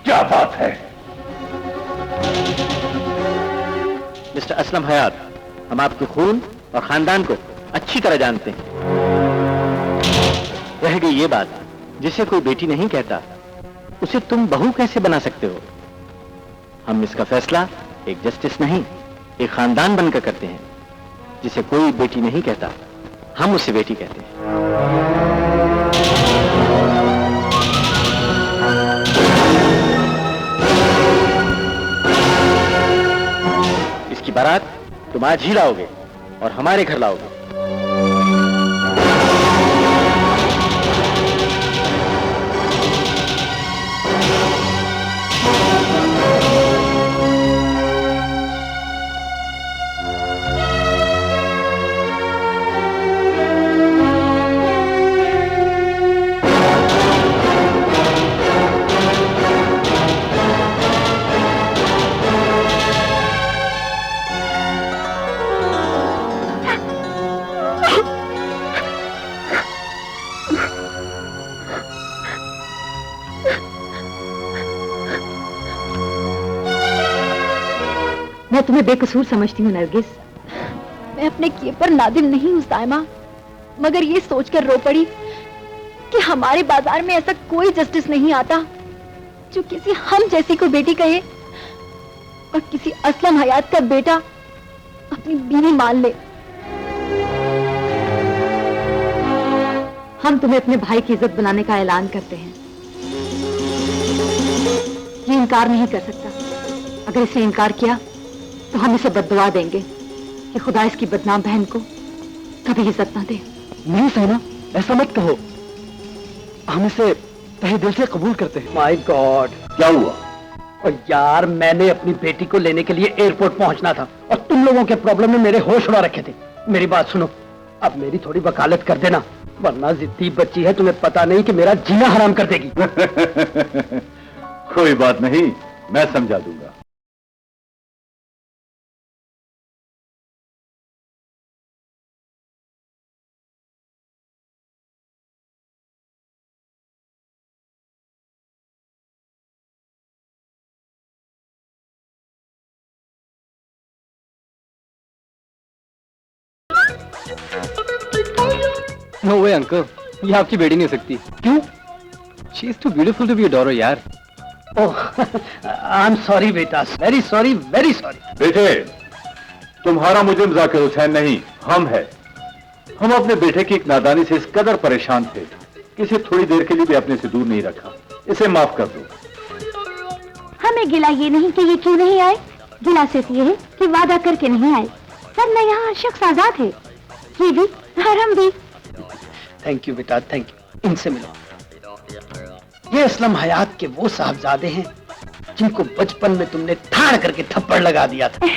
क्या बात है। मिस्टर असलम हयात, हम आपके खून और खानदान को अच्छी तरह जानते हैं। रह गई ये बात, जिसे कोई बेटी नहीं कहता उसे तुम बहू कैसे बना सकते हो? हम इसका फैसला एक जस्टिस नहीं, एक खानदान बनकर करते हैं। जिसे कोई बेटी नहीं कहता, हम उसे बेटी कहते हैं। इसकी बारात तुम आज ही लाओगे और हमारे घर लाओगे। मैं तुम्हें बेकसूर समझती हूँ नरगिस। मैं अपने किए पर नादिम नहीं हूँ साइमा, मगर ये सोचकर रो पड़ी कि हमारे बाजार में ऐसा कोई जस्टिस नहीं आता जो किसी हम जैसी को बेटी कहे और किसी असलम हयात का बेटा अपनी बीवी मान ले। हम तुम्हें अपने भाई की इज्जत बनाने का ऐलान करते हैं। ये इनकार नहीं कर सकता। अगर इसे इनकार किया तो हम इसे बद्दुआ देंगे कि खुदा इसकी बदनाम बहन को कभी इज्जत ना दे। नहीं साइमा, ऐसा मत कहो। हम इसे तहे दिल से कबूल करते हैं। माय गॉड, क्या हुआ? और यार, मैंने अपनी बेटी को लेने के लिए एयरपोर्ट पहुंचना था और तुम लोगों के प्रॉब्लम में मेरे होश उड़ा रखे थे। मेरी बात सुनो, अब मेरी थोड़ी वकालत कर देना, वरना जिद्दी बच्ची है, तुम्हें पता नहीं कि मेरा जीना हराम कर देगी। कोई बात नहीं, मैं समझा दूंगा। नो वे अंकल, ये आपकी बेटी नहीं हो सकती। क्यों? She is too beautiful to be your daughter यार। ओह, आई एम सॉरी बेटा, वेरी सॉरी, वेरी सॉरी। बेटे, तुम्हारा मुजरिम जाकिर हुसैन नहीं, हम है। हम अपने बेटे की एक नादानी से इस कदर परेशान थे कि इसे थोड़ी देर के लिए भी अपने से दूर नहीं रखा। इसे माफ कर दो। हमें गिला ये नहीं कि ये क्यों नहीं आए, गिला सिर्फ ये है कि वादा करके नहीं आए, वरना यहाँ शख्स आजाद है, ये भी और हम भी। थैंक यू बेटा, थैंक यू। इनसे मिलो। ये असलम हयात के वो साहबजादे हैं जिनको बचपन में तुमने ठाड़ करके थप्पड़ लगा दिया था।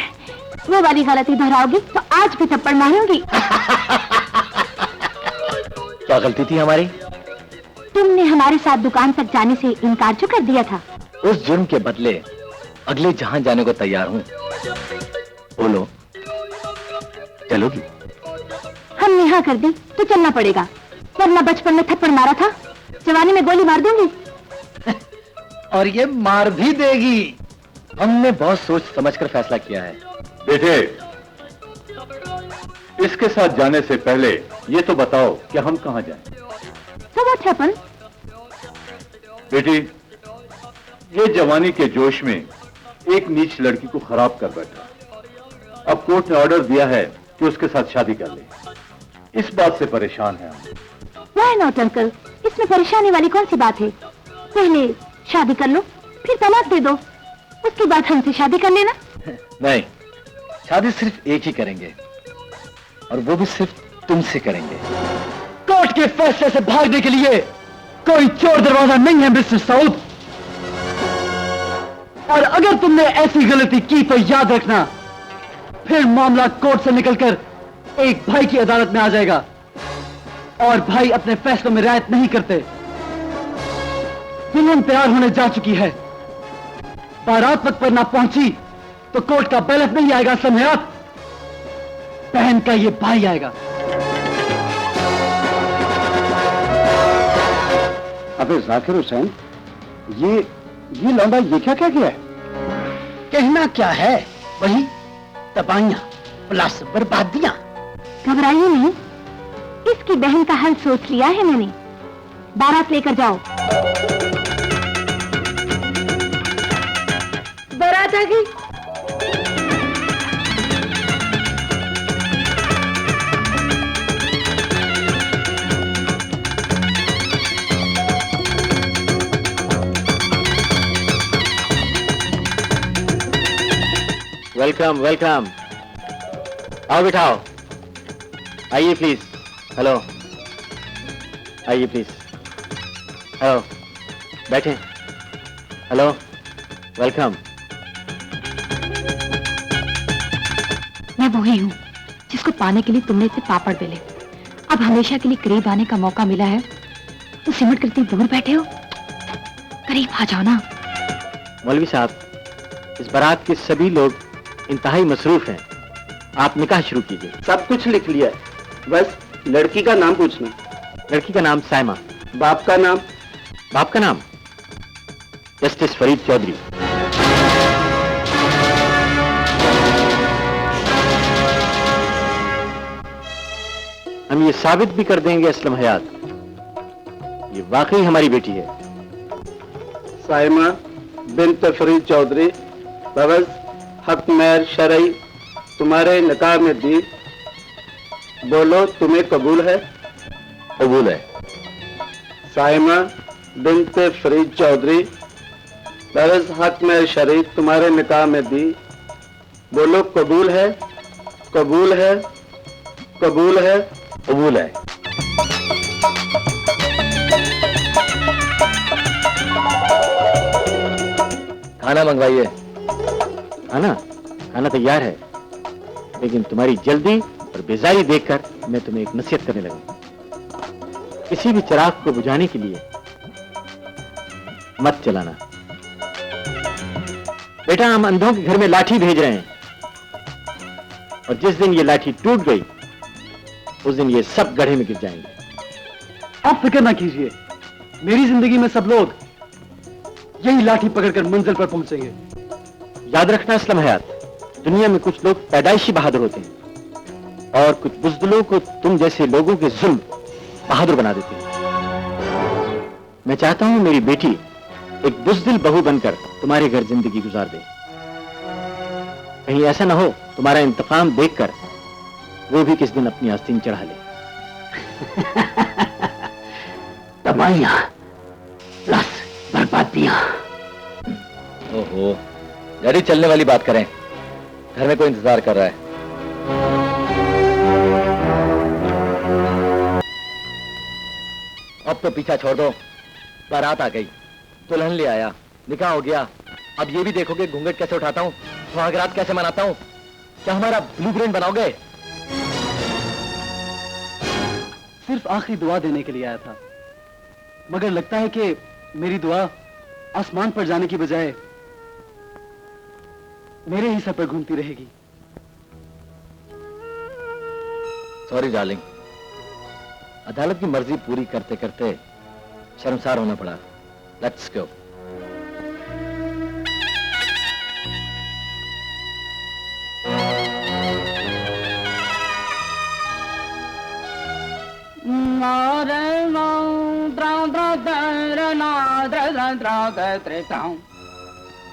वो वाली गलती दोहराओगी तो आज भी थप्पड़ मारूंगी। क्या गलती थी हमारी? तुमने हमारे साथ दुकान तक जाने से इनकार क्यों कर दिया था? उस जुर्म के बदले अगले जहां जाने को तैयार हूं। बोलो, चलोगी? हमने हाँ कर दी तो चलना पड़ेगा, वरना बचपन में थप्पड़ मारा था, जवानी में गोली मार दूंगी। और ये मार भी देगी। हमने बहुत सोच समझकर फैसला किया है। बेटे, इसके साथ जाने से पहले ये तो बताओ कि हम कहां जाएं? So what happened? बेटी, ये जवानी के जोश में एक नीच लड़की को खराब कर बैठा। अब कोर्ट ने ऑर्डर दिया है कि उसके साथ शादी कर ले। इस बात से परेशान है हम। Why not, uncle? इसमें परेशानी वाली कौन सी बात है? पहले शादी कर लो, फिर तलाक दे दो, उसके बाद हमसे शादी कर लेना। नहीं, शादी सिर्फ एक ही करेंगे, और वो भी सिर्फ तुमसे करेंगे। कोर्ट के फैसले से भागने के लिए कोई चोर दरवाजा नहीं है मिस्टर साउथ। और अगर तुमने ऐसी गलती की तो याद रखना, फिर मामला कोर्ट से निकलकर एक भाई की अदालत में आ जाएगा, और भाई अपने फैसलों में रियायत नहीं करते। दुल्हन तैयार होने जा चुकी है, बारात वक्त पर ना पहुंची तो कोर्ट का बैलेंस नहीं आएगा समझात, बहन का ये भाई आएगा। अबे जाकिर हुसैन, ये लौंडा ये क्या कह गया है? कहना क्या है, वही तबाहियां प्लस बर्बादियां। घबराइए नहीं, इसकी बहन का हल सोच लिया है मैंने। बारात लेकर जाओ। बारात आ गई। Welcome welcome. आओ बिठाओ। आइए प्लीज। हेलो, आइए प्लीज। हेलो, बैठे। Hello, welcome. मैं वही हूँ जिसको पाने के लिए तुमने इतने पापड़ बेले। अब हमेशा के लिए करीब आने का मौका मिला है तो सिमट कर इतनी दूर बैठे हो, करीब आ जाओ ना। मौलवी साहब, इस बारात के सभी लोग इंतहाई मसरूफ हैं, आप निकाह शुरू कीजिए। सब कुछ लिख लिया है, बस लड़की का नाम पूछना। लड़की का नाम साइमा। बाप का नाम? बाप का नाम जस्टिस फरीद चौधरी। हम ये साबित भी कर देंगे असलम हयात, ये वाकई हमारी बेटी है। साइमा बिन्त फरीद चौधरी बवज हक मेहर शरई तुम्हारे निकाह में दी। बोलो, तुम्हें कबूल है? कबूल है। साइमा बिन्त फरीद चौधरी बवज हक मेहर शरई तुम्हारे निकाह में दी। बोलो, कबूल है? कबूल है? कबूल है? कबूल है। खाना मंगवाइए। खाना तैयार है, लेकिन तुम्हारी जल्दी और बेजारी देखकर मैं तुम्हें एक नसीहत करने लगा। किसी भी चिराग को बुझाने के लिए मत चलाना। बेटा, हम अंधों के घर में लाठी भेज रहे हैं, और जिस दिन ये लाठी टूट गई उस दिन ये सब गड्ढे में गिर जाएंगे। आप फिक्र ना कीजिए, मेरी जिंदगी में सब लोग यही लाठी पकड़कर मंजिल पर पहुंचेंगे। याद रखना असलम हयात, दुनिया में कुछ लोग पैदाइशी बहादुर होते हैं, और कुछ बुज़दिलों को तुम जैसे लोगों के जुल्म बहादुर बना देते हैं। मैं चाहता हूं मेरी बेटी एक बुज़दिल बहू बनकर तुम्हारे घर जिंदगी गुजार दे। कहीं ऐसा ना हो तुम्हारा इंतकाम देखकर वो भी किस दिन अपनी आस्तीन चढ़ा ले। तबाहियां प्लस बर्बादियां। ओहो, गाड़ी चलने वाली बात करें, घर में कोई इंतजार कर रहा है। अब तो पीछा छोड़ दो। बारात आ गई, दुल्हन ले आया, निकाह हो गया। अब ये भी देखोगे घूंघट कैसे उठाता हूँ, सुहागरात कैसे मनाता हूँ। क्या हमारा ब्लूप्रिंट बनाओगे? सिर्फ आखिरी दुआ देने के लिए आया था, मगर लगता है कि मेरी दुआ आसमान पर जाने की बजाय मेरे ही सर पर घूमती रहेगी। सॉरी डार्लिंग, अदालत की मर्जी पूरी करते करते शर्मसार होना पड़ा। Let's go.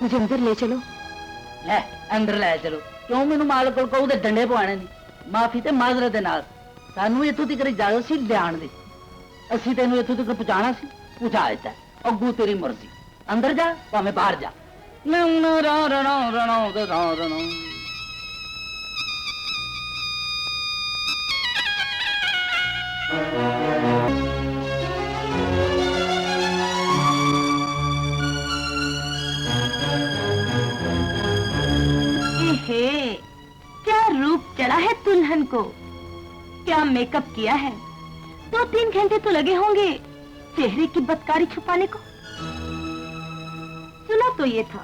मुझे अंदर ले चलो। ले अंदर ले चलो। क्यों मैनू माल को कहू डंडे पवाने नहीं? माफी ते माजरत दे नाल सानू इत्थों तक इजाजत सी लियाण दी। असीं तेनू इत्थों तक पहुंचाना सी, पहुंचा दिता। अग्गू तेरी मर्जी, अंदर जा भावें बाहर जा। क्या रूप चढ़ा है दुल्हन को, क्या मेकअप किया है। 2-3 घंटे तो लगे होंगे चेहरे की बदकारी छुपाने को। सुना तो ये था,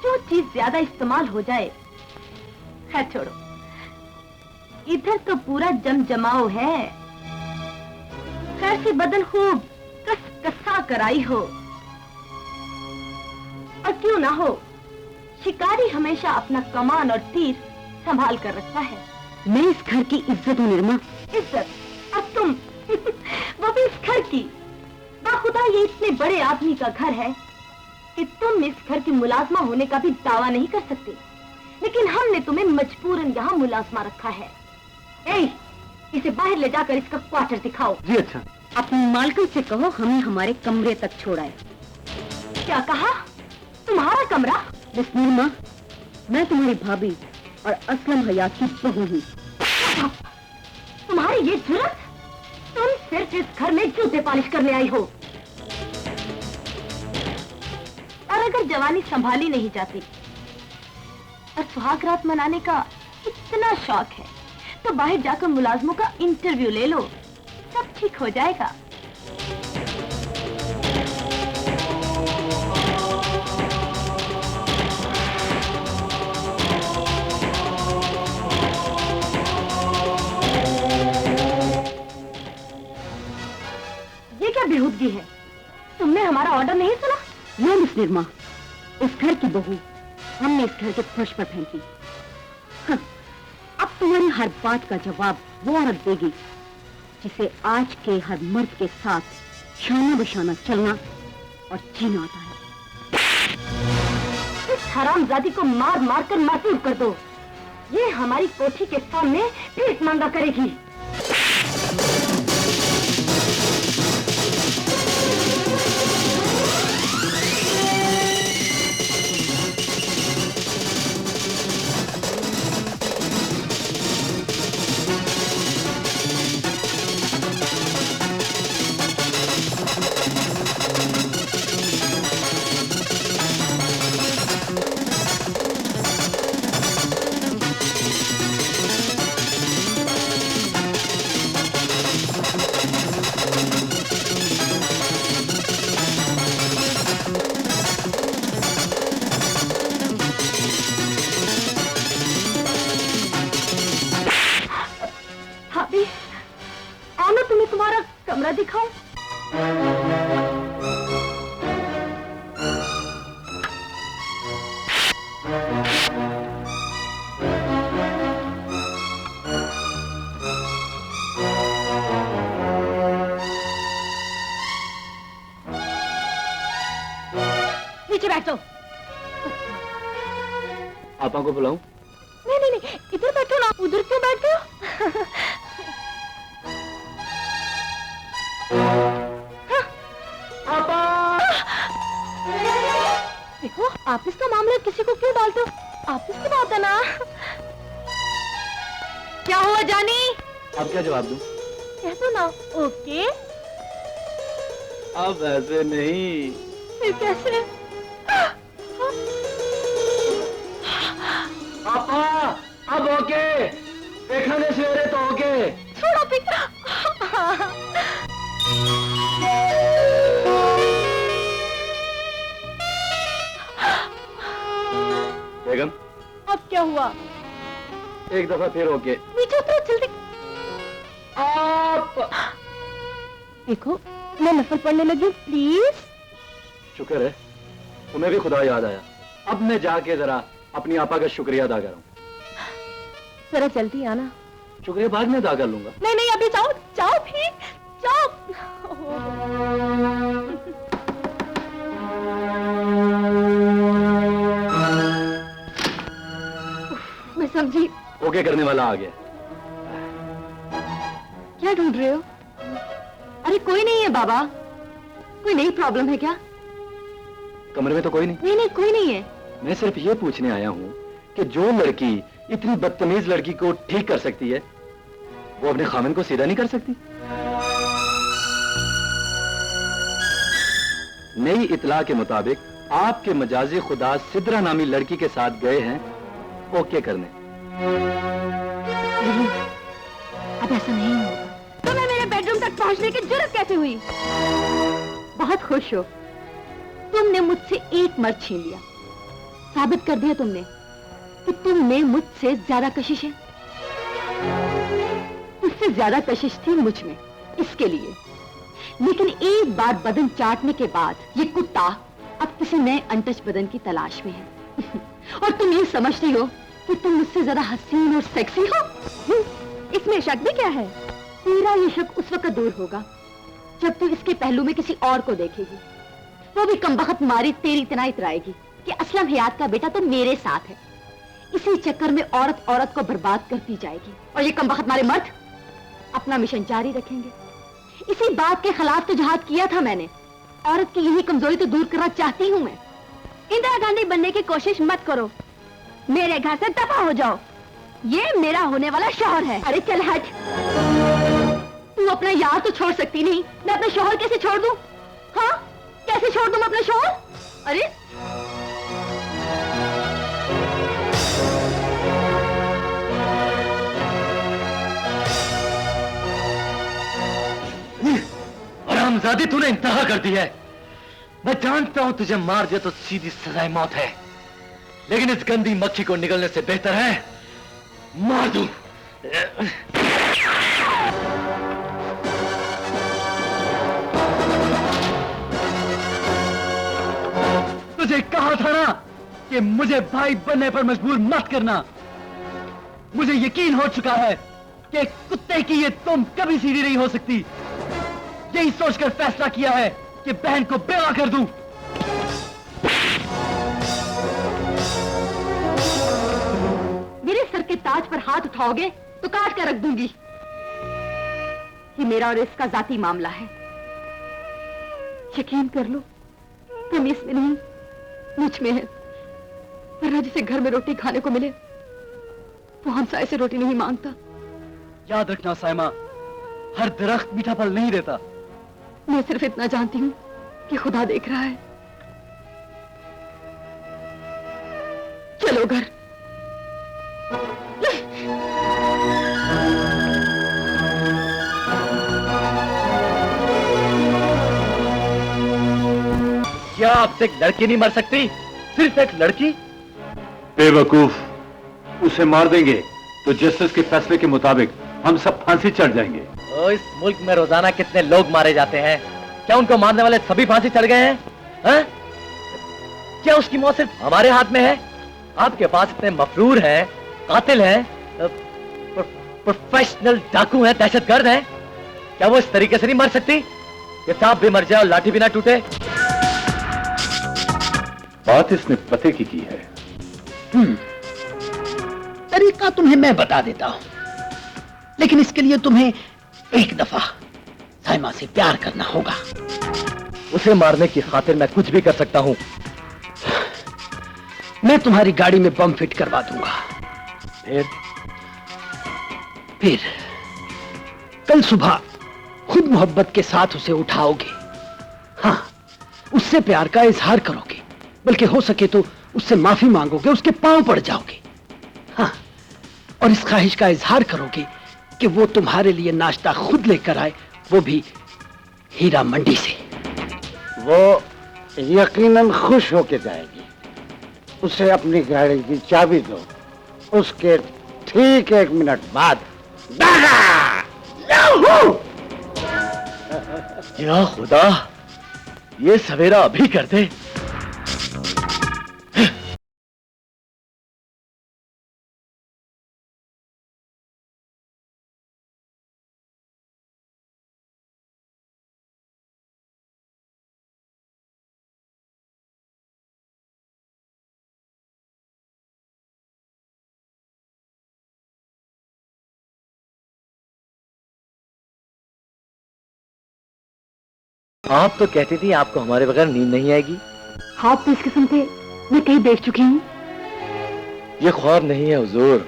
जो चीज ज्यादा इस्तेमाल हो जाए। है छोड़ो, इधर तो पूरा जमजमाओ है। खैर से बदन खूब कसा कर आई हो, और क्यों ना हो, शिकारी हमेशा अपना कमान और तीर संभाल कर रखता है। मैं इस घर की इज्जत हूँ निर्मा। इज्जत? अब तुम वो भी इस घर की। बाखुदा ये इतने बड़े आदमी का घर है कि तुम इस घर की मुलाजमा होने का भी दावा नहीं कर सकते, लेकिन हमने तुम्हें मजबूरन यहाँ मुलाजमा रखा है। इसे बाहर ले जाकर इसका क्वार्टर दिखाओ। जी अच्छा। अपनी मालकिन से कहो हमें हमारे कमरे तक छोड़ाए। क्या कहा? तुम्हारा कमरा? मिस निर्मा, मैं तुम्हारी भाभी और असलम हयात की बहू हूँ। तुम्हारी ये जुर्रत? तुम सिर्फ इस घर में जूते पॉलिश करने आई हो। और अगर जवानी संभाली नहीं जाती और सुहागरात मनाने का इतना शौक है, तो बाहर जाकर मुलाजमों का इंटरव्यू ले लो, सब ठीक हो जाएगा। ये क्या बेहूदगी है? तुमने हमारा ऑर्डर नहीं सुना? नो मिस निर्मा, इस घर की बहू हमने इस घर के फर्श पर फेंकी। हाँ, अब तुम्हारी हर बात का जवाब वो औरत देगी जिसे आज के हर मर्द के साथ शाना बशाना चलना और जीना आता है। इस हरामजादी को मार मार कर मासूर कर दो। ये हमारी कोठी के सामने भीख मांगा करेगी। कमरा दिखाऊं? नीचे बैठो। आपा को बुलाऊं? नहीं नहीं नहीं, इधर बैठो ना, उधर क्यों बैठते हो? देखो, ऑफिस का मामला किसी को क्यों डालते हो? ऑफिस की बात है ना। क्या हुआ जानी? अब क्या जवाब दूं? कह दो ना। ओके। अब ऐसे नहीं। फिर कैसे? पापा अब ओके, देखा नहीं सवेरे तो ओके। छोड़ो पिता। बेगम अब क्या हुआ? एक दफा फिर ओके। नीचे उतरो जल्दी। आप देखो मैं नफल पढ़ने लगी हूँ, प्लीज। शुक्र है तुम्हें भी खुदा याद आया। अब मैं जाके जरा अपनी आपा का शुक्रिया अदा करूं। जरा जल्दी आना। शुक्रिया बाद में अदा कर लूंगा। नहीं नहीं अभी जाओ, जाओ भी जाओ। मैं समझी। ओके करने वाला आ गया। क्या ढूंढ रहे हो? अरे कोई नहीं है बाबा। कोई नई प्रॉब्लम है क्या? कमरे में तो कोई नहीं। नहीं नहीं कोई नहीं है। मैं सिर्फ ये पूछने आया हूँ कि जो लड़की इतनी बदतमीज लड़की को ठीक कर सकती है, वो अपने खामिन को सीधा नहीं कर सकती? नई इतला के मुताबिक आपके मजाजी खुदा सिद्रा नामी लड़की के साथ गए हैं ओके करने। नहीं, अब ऐसा नहीं होगा। तुम्हें मेरे बेडरूम तक पहुंचने की जरूरत कैसे हुई? बहुत खुश हो। तुमने मुझसे एक मर्द छीन लिया। साबित कर दिया तुमने कि तुम में मुझसे ज्यादा कशिश है। उससे ज्यादा कशिश थी मुझ में, इसके लिए। लेकिन एक बार बदन चाटने के बाद ये कुत्ता अब किसी नए अनटच बदन की तलाश में है। और तुम ये समझती हो कि तुम मुझसे ज्यादा हसीन और सेक्सी हो? इसमें शक भी क्या है? तेरा ये शक उस वक्त दूर होगा जब तू इसके पहलू में किसी और को देखेगी। वो भी कमबख्त मारी तेरी इतना इतराएगी कि असलम हयात का बेटा तो मेरे साथ है। इसी चक्कर में औरत औरत को बर्बाद करती जाएगी और ये कमबख्त मारे मर्द अपना मिशन जारी रखेंगे। इसी बात के खिलाफ तो जिहाद किया था मैंने। औरत की यही कमजोरी तो दूर करना चाहती हूँ मैं। इंदिरा गांधी बनने की कोशिश मत करो। मेरे घर से दफा हो जाओ। ये मेरा होने वाला शौहर है। अरे चल हट। तू अपना यार तो छोड़ सकती नहीं, मैं अपना शौहर कैसे छोड़ दूं? हाँ कैसे छोड़ दूं मैं अपना शौहर? अरे हरामजादी तूने इंतहा कर दी है। मैं जानता हूं तुझे मार दिया तो सीधी सजाए मौत है, लेकिन इस गंदी मक्खी को निकलने से बेहतर है मार दूं। तुझे कहा था ना कि मुझे भाई बनने पर मजबूर मत करना। मुझे यकीन हो चुका है कि कुत्ते की ये तुम कभी सीधी नहीं हो सकती। यही सोचकर फैसला किया है कि बहन को बेवा कर दूं। मेरे सर के ताज पर हाथ उठाओगे तो काट कर रख दूंगी। ये मेरा और इसका जाती मामला है। यकीन कर लो, तुम इसमें नहीं मुझ में है। वरना जिसे घर में रोटी खाने को मिले वो हमसाए से रोटी नहीं मांगता। याद रखना साइमा, हर दरख्त मीठा फल नहीं देता। मैं सिर्फ इतना जानती हूँ कि खुदा देख रहा है। चलो घर। क्या आपसे एक लड़की नहीं मर सकती? सिर्फ एक लड़की? बेवकूफ, उसे मार देंगे तो जस्टिस के फैसले के मुताबिक हम सब फांसी चढ़ जाएंगे। इस मुल्क में रोजाना कितने लोग मारे जाते हैं, क्या उनको मारने वाले सभी फांसी चढ़ गए हैं? हा? क्या उसकी मौत सिर्फ हमारे हाथ में है? आपके पास इतने मफरूर हैं, कातिल हैं, प्रोफेशनल डाकू हैं, दहशतगर्द हैं। क्या वो इस तरीके से नहीं मर सकती कि सांप भी मर जाए और लाठी भी ना टूटे? बात इसने पते की है। तरीका तुम्हें मैं बता देता हूं, लेकिन इसके लिए तुम्हें एक दफा साइमा से प्यार करना होगा। उसे मारने की खातिर मैं कुछ भी कर सकता हूं। मैं तुम्हारी गाड़ी में बम फिट करवा दूंगा। फिर कल सुबह खुद मोहब्बत के साथ उसे उठाओगे उससे प्यार का इजहार करोगे, बल्कि हो सके तो उससे माफी मांगोगे, उसके पांव पड़ जाओगे। हाँ, और इस ख्वाहिश का इजहार करोगे कि वो तुम्हारे लिए नाश्ता खुद लेकर आए, वो भी हीरा मंडी से। वो यकीनन खुश होके जाएगी। उसे अपनी गाड़ी की चाबी दो, उसके ठीक 1 मिनट बाद या खुदा, ये सवेरा अभी कर दे। आप तो कहती थी आपको हमारे बगैर नींद नहीं आएगी। ख्वाब तो इस किस्म के मैं कहीं देख चुकी हूँ। ये ख्वाब नहीं है हुजूर,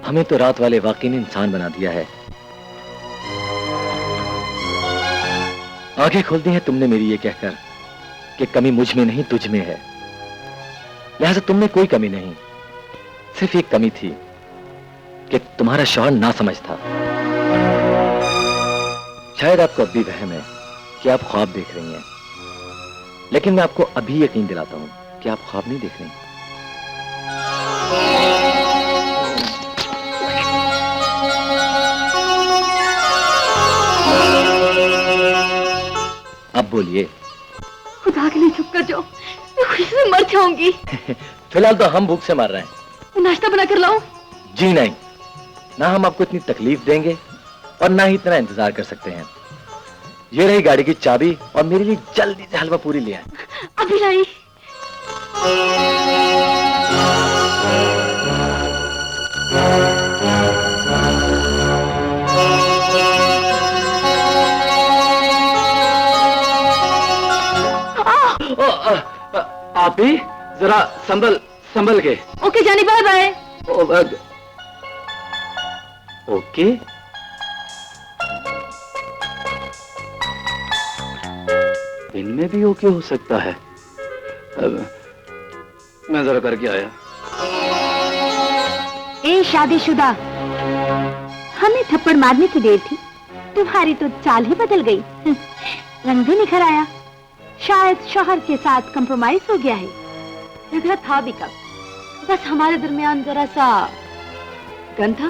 हमें तो रात वाले वाकई ने इंसान बना दिया है। आंखें खोल दी हैं तुमने मेरी ये कहकर कि कमी मुझ में नहीं तुझ में है। लिहाजा तुम में कोई कमी नहीं, सिर्फ एक कमी थी कि तुम्हारा शौहर ना समझ था। शायद आपको अब भी वहम है कि आप ख्वाब देख रही हैं, लेकिन मैं आपको अभी यकीन दिलाता हूं कि आप ख्वाब नहीं देख रही। अब बोलिए। खुदा के लिए चुप कर जाओ, मैं खुशी से मर जाऊंगी। फिलहाल तो हम भूख से मर रहे हैं। मैं नाश्ता बना कर लाऊं? जी नहीं, ना हम आपको इतनी तकलीफ देंगे और ना ही इतना इंतजार कर सकते हैं। ये रही गाड़ी की चाबी और मेरे लिए जल्दी से हलवा पूरी ले आए। अभी लाई। आप भी जरा संभल के। ओके जानी, बाय बाय। ओके। इनमें भी ओके हो सकता है। अब मैं जरा करके आया। ए शादीशुदा, हमें थप्पड़ मारने की देर थी, तुम्हारी तो चाल ही बदल गई। रंग भी निखर आया। शायद शौहर के साथ कंप्रोमाइज हो गया है। झगड़ा था भी कब, बस हमारे दरमियान जरा सा गन था,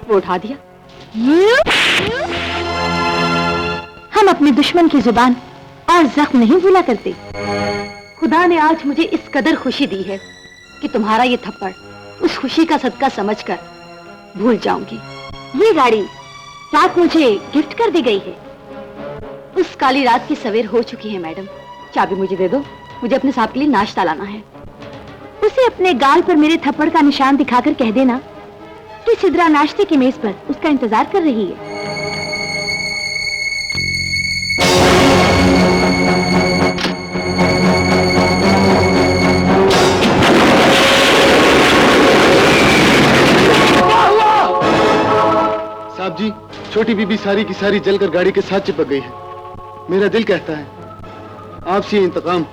वो उठा दिया। हम अपने दुश्मन की जुबान और जख्म नहीं भूला करते। खुदा ने आज मुझे इस कदर खुशी दी है कि तुम्हारा ये थप्पड़ उस खुशी का सदका समझकर भूल जाऊंगी। ये गाड़ी रात मुझे गिफ्ट कर दी गई है। उस काली रात की सवेर हो चुकी है। मैडम, चाबी मुझे दे दो, मुझे अपने साहब के लिए नाश्ता लाना है। उसे अपने गाल पर मेरे थप्पड़ का निशान दिखाकर कह देना कि सिद्रा नाश्ते की मेज पर उसका इंतजार कर रही है। साहब जी, छोटी बीबी सारी की सारी जलकर गाड़ी के साथ चिपक गई है। मेरा दिल कहता है आपसे ये इंतकाम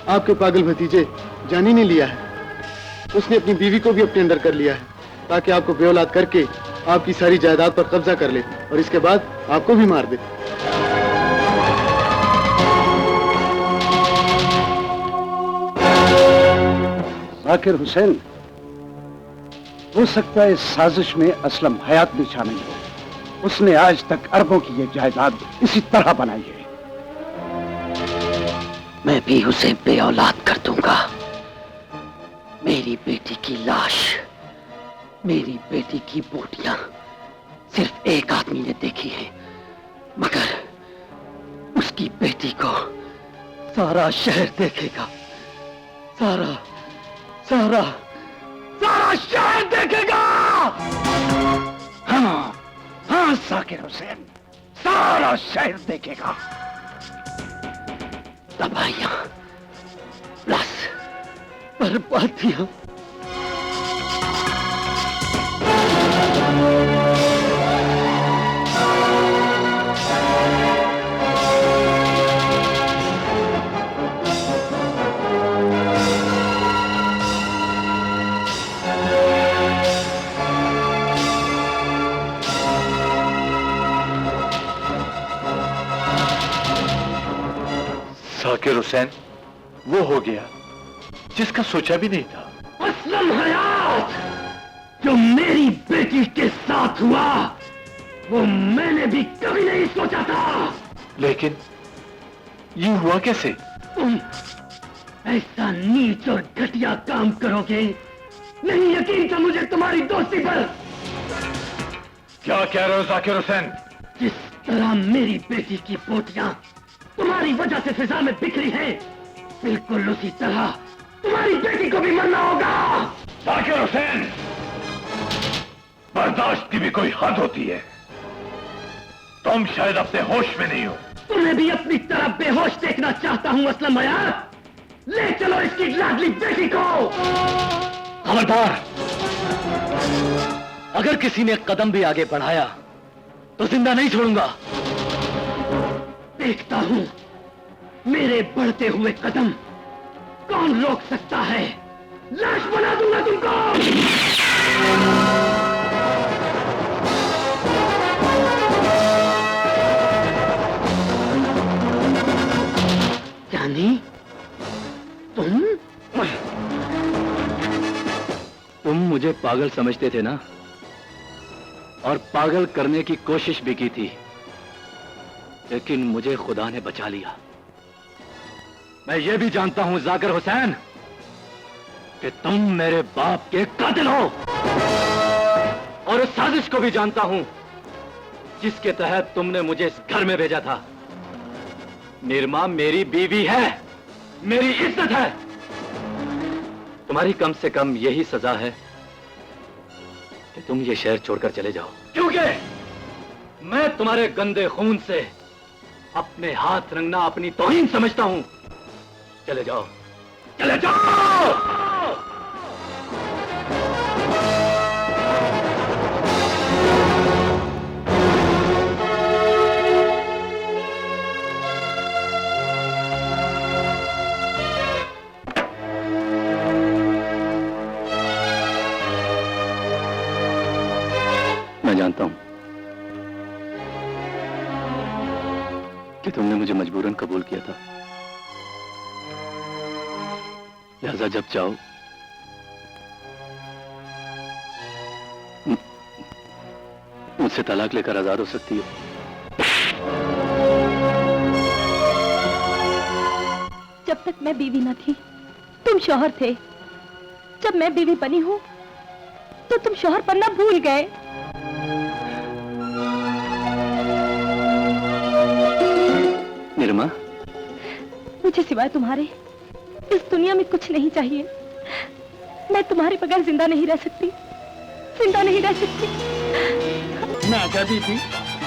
आपके पागल भतीजे जानी ने लिया है। उसने अपनी बीवी को भी अपने अंदर कर लिया है ताकि आपको बेऔलाद करके आपकी सारी जायदाद पर कब्जा कर ले और इसके बाद आपको भी मार दे। जाकिर हुसैन, हो सकता है इस साजिश में असलम हयात भी शामिल हो। उसने आज तक अरबों की ये जायदाद इसी तरह बनाई है। मैं भी उसे बेऔलाद कर दूंगा। मेरी बेटी की लाश, मेरी बेटी की बोटियां सिर्फ एक आदमी ने देखी है, मगर उसकी बेटी को सारा शहर देखेगा। सारा सारा सारा शहर देखेगा। हाँ हाँ जाकिर हुसैन, सारा शहर देखेगा। तबाहियां, प्लस बर्बादियां। जाकिर हुसैन वो हो गया जिसका सोचा भी नहीं था। असलम हयात जो मेरी बेटी के साथ हुआ वो मैंने भी कभी नहीं सोचा था। लेकिन ये हुआ कैसे? तुम ऐसा नीच और घटिया काम करोगे, नहीं यकीन था मुझे तुम्हारी दोस्ती पर। क्या कह रहे हो जाकिर हुसैन? जिस तरह मेरी बेटी की पोटियां तुम्हारी वजह से फिजा में बिखरी हैं, बिल्कुल उसी तरह तुम्हारी बेटी को भी मरना होगा। जाकिर हुसैन, बर्दाश्त की भी कोई हद होती है। तुम शायद अपने होश में नहीं हो। तुम्हें भी अपनी तरफ बेहोश देखना चाहता हूं असलम हयात। ले चलो इसकी लाडली बेटी को। खबरदार, अगर किसी ने कदम भी आगे बढ़ाया तो जिंदा नहीं छोड़ूंगा। देखता हूं मेरे बढ़ते हुए कदम कौन रोक सकता है। लाश बना दूंगा तुमको। जानी तुम मुझे पागल समझते थे ना, और पागल करने की कोशिश भी की थी, लेकिन मुझे खुदा ने बचा लिया। मैं ये भी जानता हूं जाकिर हुसैन कि तुम मेरे बाप के कातिल हो, और उस साजिश को भी जानता हूं जिसके तहत तुमने मुझे इस घर में भेजा था। निर्मा मेरी बीवी है, मेरी इज्जत है। तुम्हारी कम से कम यही सजा है कि तुम ये शहर छोड़कर चले जाओ, क्योंकि मैं तुम्हारे गंदे खून से अपने हाथ रंगना अपनी तौहीन समझता हूं। चले जाओ, चले जाओ। मैं जानता हूं कि तुमने मुझे मजबूरन कबूल किया था, लिहाजा जब चाहो मुझसे तलाक लेकर आजाद हो सकती हो। जब तक मैं बीवी न थी तुम शौहर थे, जब मैं बीवी बनी हूं तो तुम शौहर बनना भूल गए। निर्मा, मुझे सिवाय तुम्हारे इस दुनिया में कुछ नहीं चाहिए। मैं तुम्हारे बगैर जिंदा नहीं रह सकती, जिंदा नहीं रह सकती। मैं कहती थी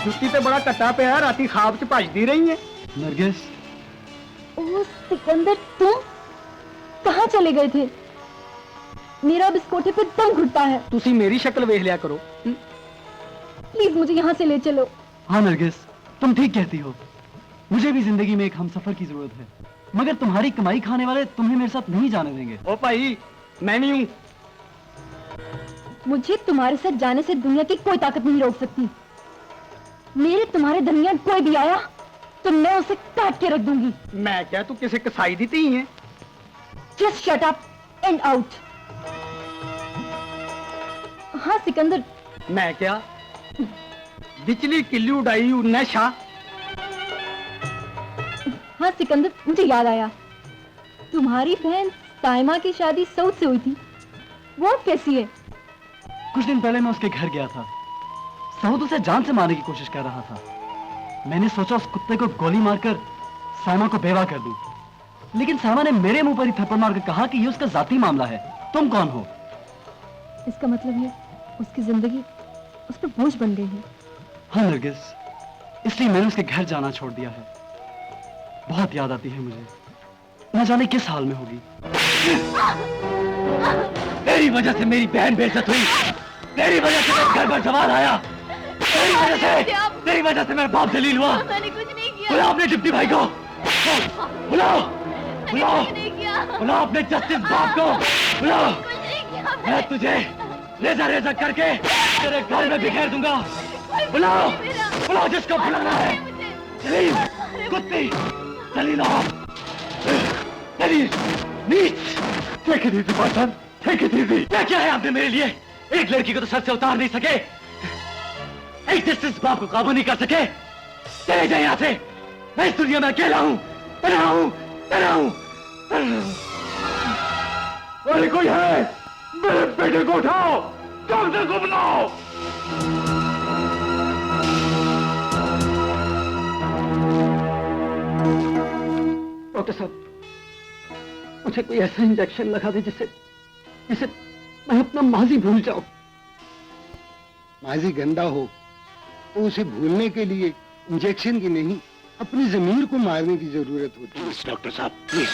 जुत्ती पे बड़ा कट्टा पे है, राती खाब च भजदी रही है। नरगिस, ओ सिकंदर, तुम कहाँ चले गए थे? मेरा अब इस कोठे पे दम घुटता है। तुसी मेरी शक्ल वेख लिया करो। प्लीज मुझे यहाँ से ले चलो। हाँ नरगिस, तुम ठीक कहती हो। मुझे भी जिंदगी में एक हमसफर की जरूरत है, मगर तुम्हारी कमाई खाने वाले तुम्हें मेरे साथ नहीं जाने देंगे। ओ भाई, मैं नहीं हूँ। मुझे तुम्हारे साथ जाने से दुनिया की कोई ताकत नहीं रोक सकती। मेरे तुम्हारे दरमियान कोई भी आया तो मैं उसे काट के रख दूंगी। मैं क्या तू किसे कसाई दी थी है? Just shut up and out. हाँ सिकंदर। मैं क्या बिचली किल्ली उड़ाई नशा। हाँ सिकंदर, मुझे याद आया, तुम्हारी बहन साइमा की शादी सऊद से हुई थी, वो कैसी है? कुछ दिन पहले मैं उसके घर गया था। सऊद उसे जान से मारने की कोशिश कर रहा था। मैंने सोचा उस कुत्ते को गोली मारकर साइमा को बेवा कर दूं, लेकिन साइमा ने मेरे मुंह पर ही थप्पड़ मारकर कहा कि ये उसका जाती मामला है, तुम कौन हो? इसका मतलब है उसकी जिंदगी उस पर बोझ बन गई है। हाँ नरगिस, इसलिए मैंने उसके घर जाना छोड़ दिया है। बहुत याद आती है मुझे, न जाने किस हाल में होगी। तेरी वजह से मेरी बहन बेइज्जत हुई, तेरी वजह से मेरे घर पर सवाल आया, तेरी वजह से मेरा बाप जलील हुआ। मैंने कुछ नहीं किया। बुलाओ अपने डिप्टी भाई को, बुलाओ बुलाओ बुलाओ अपने जस्टिस बाप को, बुलाओ। मैं तुझे रेजा रेजा करके तेरे घर में बिखेर दूंगा। बुलाओ बुलाओ जिसको बुलाना है। जलील, कुत्ती, जलील आओ, नीच! Take it easy, my son. Take it easy. क्या है आपने मेरे लिए? एक लड़की को तो सर से उतार नहीं सके, एक डिस्टेंस बाप को काबू नहीं कर सके। चले जाए यहाँ से, मैं इस दुनिया में अकेला हूँ, तन्हा हूँ, तन्हा हूँ, तन्हा हूँ। अरे कोई है? मेरे बेटे को उठाओ, डॉक्टर को बुलाओ। डॉक्टर साहब, मुझे कोई ऐसा इंजेक्शन लगा दे जिससे जिससे मैं अपना माजी भूल जाऊं। माजी गंदा हो तो उसे भूलने के लिए इंजेक्शन की नहीं, अपनी जमीर को मारने की जरूरत होती है। डॉक्टर साहब please.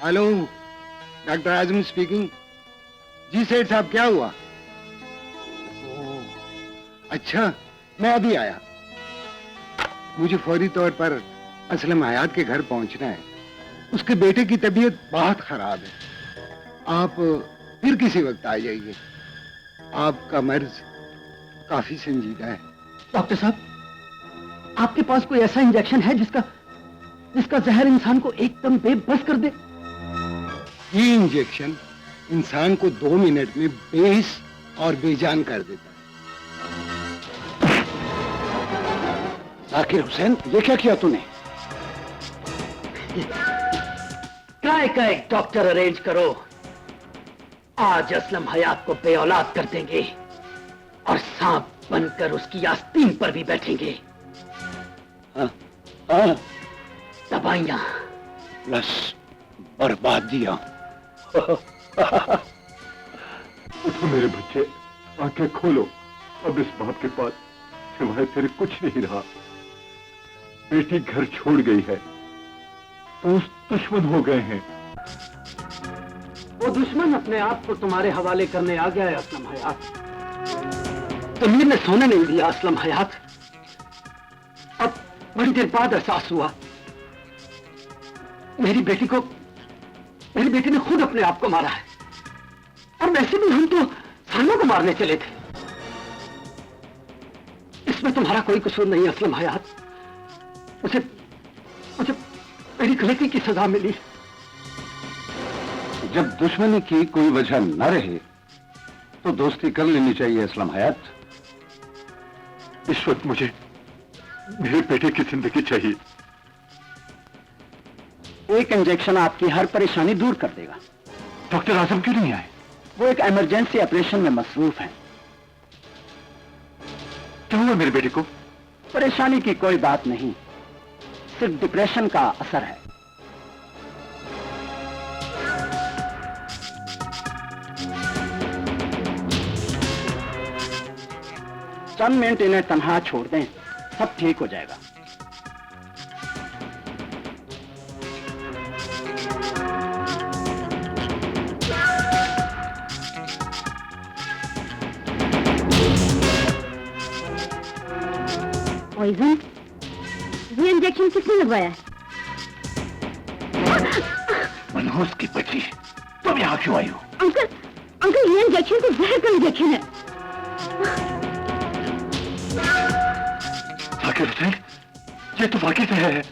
Hello, doctor Azam speaking. जी सेठ साहब, क्या हुआ? अच्छा, मैं अभी आया। मुझे फौरी तौर पर असलम हयात के घर पहुंचना है। उसके बेटे की तबीयत बहुत खराब है। आप फिर किसी वक्त आ जाइए। आपका मर्ज काफी संजीदा है। डॉक्टर साहब, आपके पास कोई ऐसा इंजेक्शन है जिसका जहर इंसान को एकदम बेबस कर दे? ये इंजेक्शन इंसान को 2 मिनट में बेहिस और बेजान कर देता है। जाकिर हुसैन, ये क्या किया तूने? काय का एक डॉक्टर अरेंज करो। आज असलम हयात को बेऔलाद कर देंगे और सांप बनकर उसकी आस्तीन पर भी बैठेंगे। दवाइयां प्लस बर्बादियां। उठो मेरे बच्चे, आंखें खोलो। अब इस बाप के पास सिवाय तेरे कुछ नहीं रहा। बेटी घर छोड़ गई है, दोस्त दुश्मन हो गए हैं। वो दुश्मन अपने आप को तुम्हारे हवाले करने आ गया है असलम हयात। तमीर ने सोने नहीं दिया असलम हयात। अब बड़ी देर बाद एहसास हुआ मेरी बेटी ने खुद अपने आप को मारा है। और वैसे भी हम तो सालों को मारने चले थे। इसमें तुम्हारा कोई कसूर नहीं असलम हयात। मुझे मेरी गलती की सजा मिली। जब दुश्मनी की कोई वजह न रहे तो दोस्ती कर लेनी चाहिए असलम हयात। इस वक्त मुझे मेरे बेटे की जिंदगी चाहिए। एक इंजेक्शन आपकी हर परेशानी दूर कर देगा। डॉक्टर आजम क्यों नहीं आए? वो एक इमरजेंसी ऑपरेशन में मसरूफ हैं। क्या हुआ मेरे बेटे को? परेशानी की कोई बात नहीं, सिर्फ डिप्रेशन का असर है। चंद मिनट इन्हें तन्हा छोड़ दें, सब ठीक हो जाएगा। पॉइजन? ये इंजेक्शन किसने लगवाया है? मनहूस की बच्ची, तुम यहाँ क्यों आई हो? अंकल ये इंजेक्शन तो जहर का इंजेक्शन है। जाकिर हुसैन, ये तो वाकई जहर है।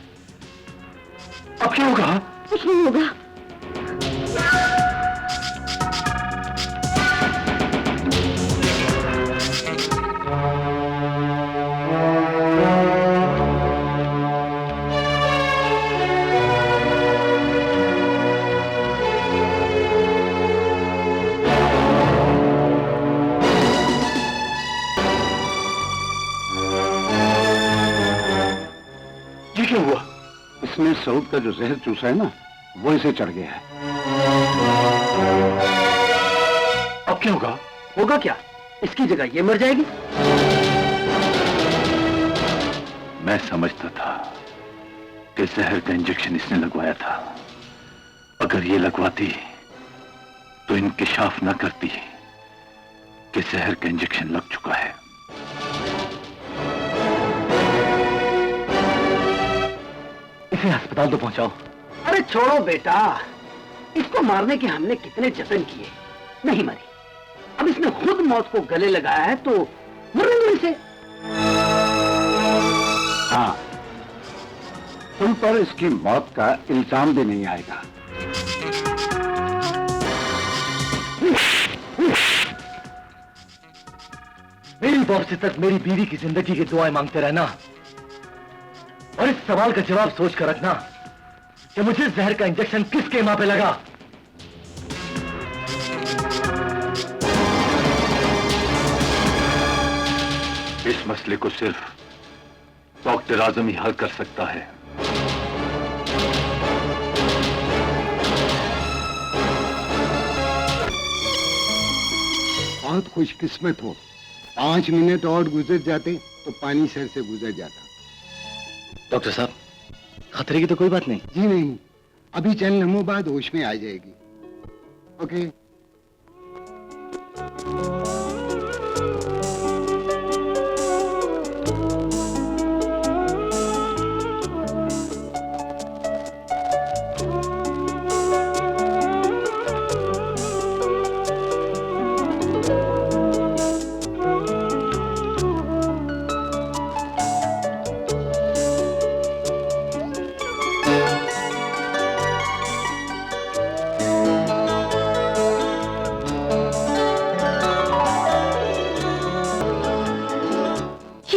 अब क्या होगा? कुछ नहीं होगा। इसमें सऊद का जो जहर चूसा है ना, वो इसे चढ़ गया है। अब क्या होगा? होगा क्या? इसकी जगह ये मर जाएगी। मैं समझता था कि जहर का इंजेक्शन इसने लगवाया था। अगर ये लगवाती तो इंकिशाफ न करती कि जहर का इंजेक्शन लग चुका है। इसे अस्पताल तो पहुंचाओ। अरे छोड़ो बेटा, इसको मारने के हमने कितने जतन किए, नहीं मरी। अब इसने खुद मौत को गले लगाया है तो मरने दो इसे। हाँ, तुम पर इसकी मौत का इल्जाम भी नहीं आएगा। मेरी वापसी तक मेरी बीवी की जिंदगी की दुआएं मांगते रहना और इस सवाल का जवाब सोच कर रखना कि मुझे जहर का इंजेक्शन किसके मां पे लगा। इस मसले को सिर्फ डॉक्टर आजम ही हल कर सकता है। बहुत खुशकिस्मत हो, 5 मिनट और गुजर जाते तो पानी सर से गुजर जाता। डॉक्टर साहब, खतरे की तो कोई बात नहीं। जी नहीं, अभी चंद लम्हों बाद होश में आ जाएगी। ओके।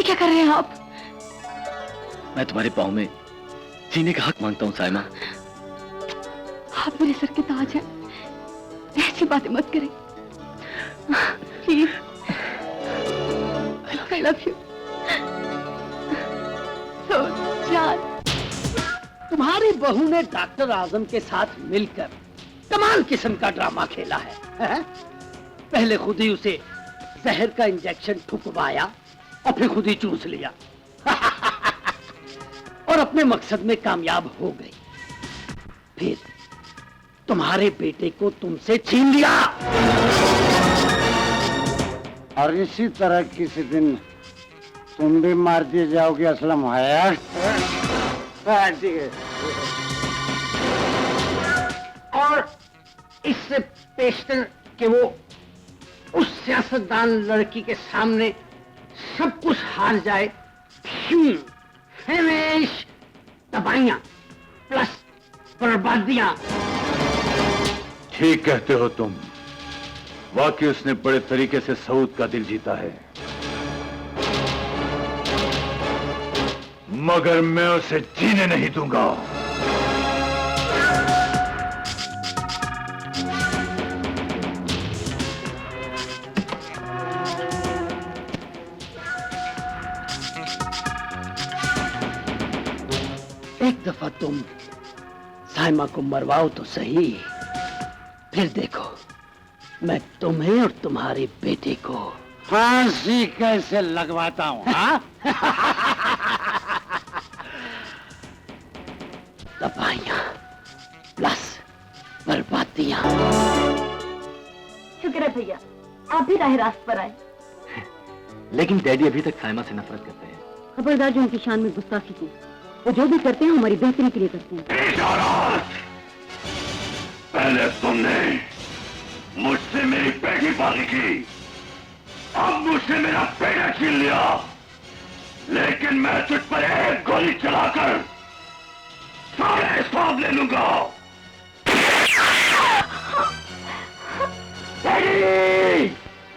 क्या कर रहे हैं आप? मैं तुम्हारे पाँव में जीने का हक मांगता हूँ साइमा। आप मेरे सर के ताज हैं, ऐसी बातें मत करें please. I love you। So जान। तुम्हारी बहू ने डॉक्टर आजम के साथ मिलकर कमाल किस्म का ड्रामा खेला है? पहले खुद ही उसे जहर का इंजेक्शन ठुकवाया और फिर खुद ही चूस लिया और अपने मकसद में कामयाब हो गई। फिर तुम्हारे बेटे को तुमसे छीन लिया और इसी तरह किसी दिन तुम भी मार दिए जाओगे असलम है। ठीक है। और इससे पेशतर कि वो उस सियासतदान लड़की के सामने सब कुछ हार जाए, फिनिश, दवाइयां प्लस बर्बादियां। ठीक कहते हो तुम, वाकई उसने बड़े तरीके से सऊद का दिल जीता है, मगर मैं उसे जीने नहीं दूंगा। एक दफा तुम साइमा को मरवाओ तो सही, फिर देखो मैं तुम्हें और तुम्हारे बेटे को फांसी कैसे लगवाता हूँ। दवाइयां प्लस बर्बादियां। शुक्र है भैया, आप भी राह रास्त पर आए। लेकिन डैडी अभी तक साइमा से नफरत करते हैं। खबरदार जो उनकी शान में गुस्ताखी की। वो जो भी करते हैं हमारी बेहतरी के लिए करते हैं। पहले तुमने मुझसे मेरी बेटी पाली की, अब मुझसे मेरा बेटा छीन लिया, लेकिन मैं तुझ पर एक गोली चलाकर सारा हिसाब ले लूंगा।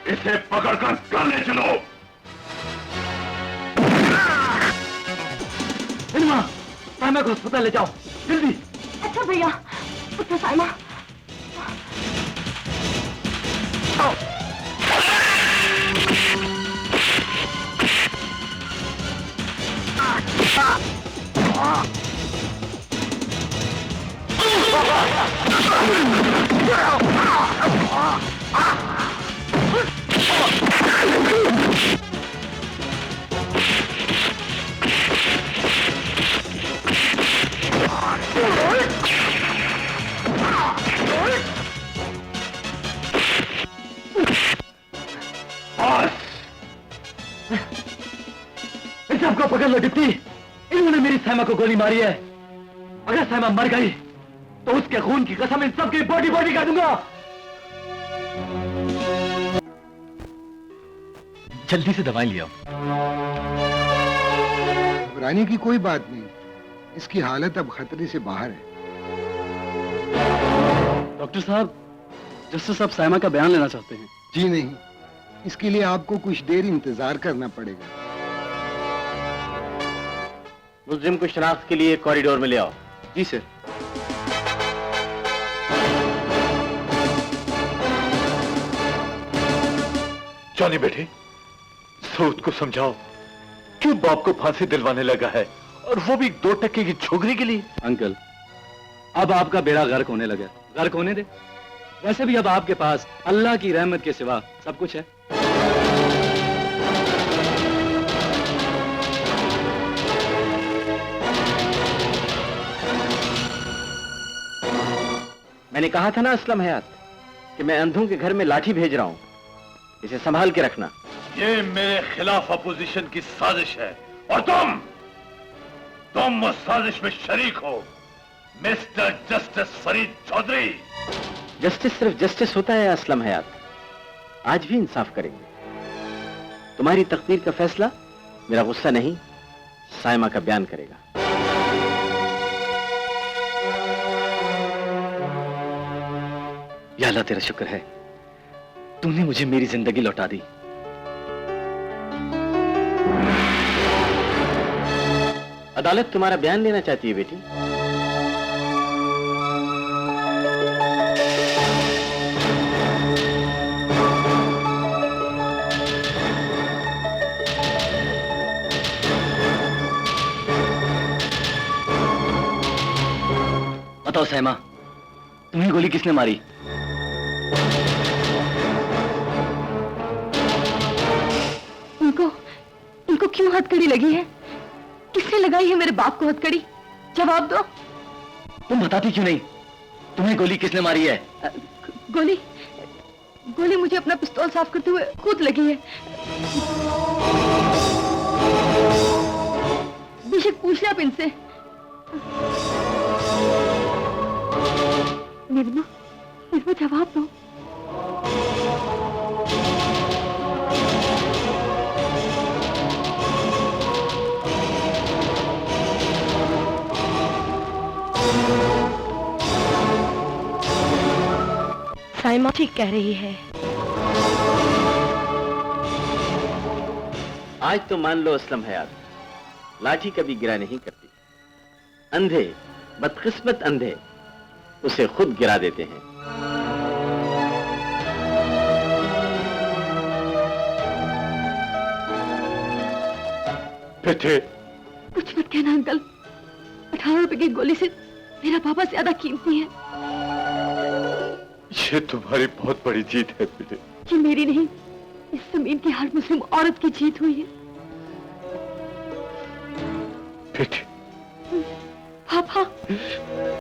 इसे पकड़कर कर ले चलो। साइमा को अस्पताल ले जाओ जल्दी। अच्छा भैया, उठो साइमा। सबको पकड़ लो डिप्टी, इन्होंने मेरी साइमा को गोली मारी है। अगर साइमा मर गई तो उसके खून की कसम इन सबकी बॉडी बॉडी कर दूंगा। जल्दी से दवाई लिया। घबराने की कोई बात नहीं, इसकी हालत अब खतरे से बाहर है। डॉक्टर साहब, जस्टिस साहब साइमा का बयान लेना चाहते हैं। जी नहीं, इसके लिए आपको कुछ देर इंतजार करना पड़ेगा। मुलजिम को शनाख्त के लिए कॉरिडोर में ले आओ। जी सर। जॉनी बेटे, सऊद को समझाओ क्यों बाप को फांसी दिलवाने लगा है, और वो भी 2 टके की छोकरी के लिए। अंकल, अब आपका बेड़ा गर्क होने लगा। गर्क होने दे। वैसे भी अब आपके पास अल्लाह की रहमत के सिवा सब कुछ है। मैंने कहा था ना असलम हयात कि मैं अंधों के घर में लाठी भेज रहा हूं, इसे संभाल के रखना। ये मेरे खिलाफ अपोजिशन की साजिश है, और तुम उस साजिश में शरीक हो, mister justice Farid Chaudhary. Justice सिर्फ जस्टिस होता है असलम हयात, आज भी इंसाफ करेंगे। तुम्हारी तकदीर का फैसला मेरा गुस्सा नहीं, साइमा का बयान करेगा। या अल्लाह, तेरा शुक्र है, तूने मुझे मेरी जिंदगी लौटा दी। अदालत तुम्हारा बयान लेना चाहती है बेटी। बताओ साइमा, तुम्हें गोली किसने मारी? इनको क्यों हथकड़ी लगी है? किसने लगाई है मेरे बाप को हथकड़ी? जवाब दो। तुम बताती क्यों नहीं? तुम्हें गोली किसने मारी है? गोली मुझे अपना पिस्तौल साफ करते हुए खुद लगी है। बेशक पूछ ले आप इनसे। निर्मा, जवाब दो। साइमा ठीक कह रही है। आज तो मान लो असलम हयात, लाठी कभी गिरा नहीं करती। अंधे, बदकिस्मत अंधे उसे खुद गिरा देते हैं। बेटे, कुछ मत कहना अंकल। 18 रुपए की गोली से मेरा पापा ज्यादा कीमती है। ये तुम्हारी बहुत बड़ी जीत है बेटे। ये मेरी नहीं, इस जमीन की हर मुस्लिम औरत की जीत हुई है। बेटे, पापा।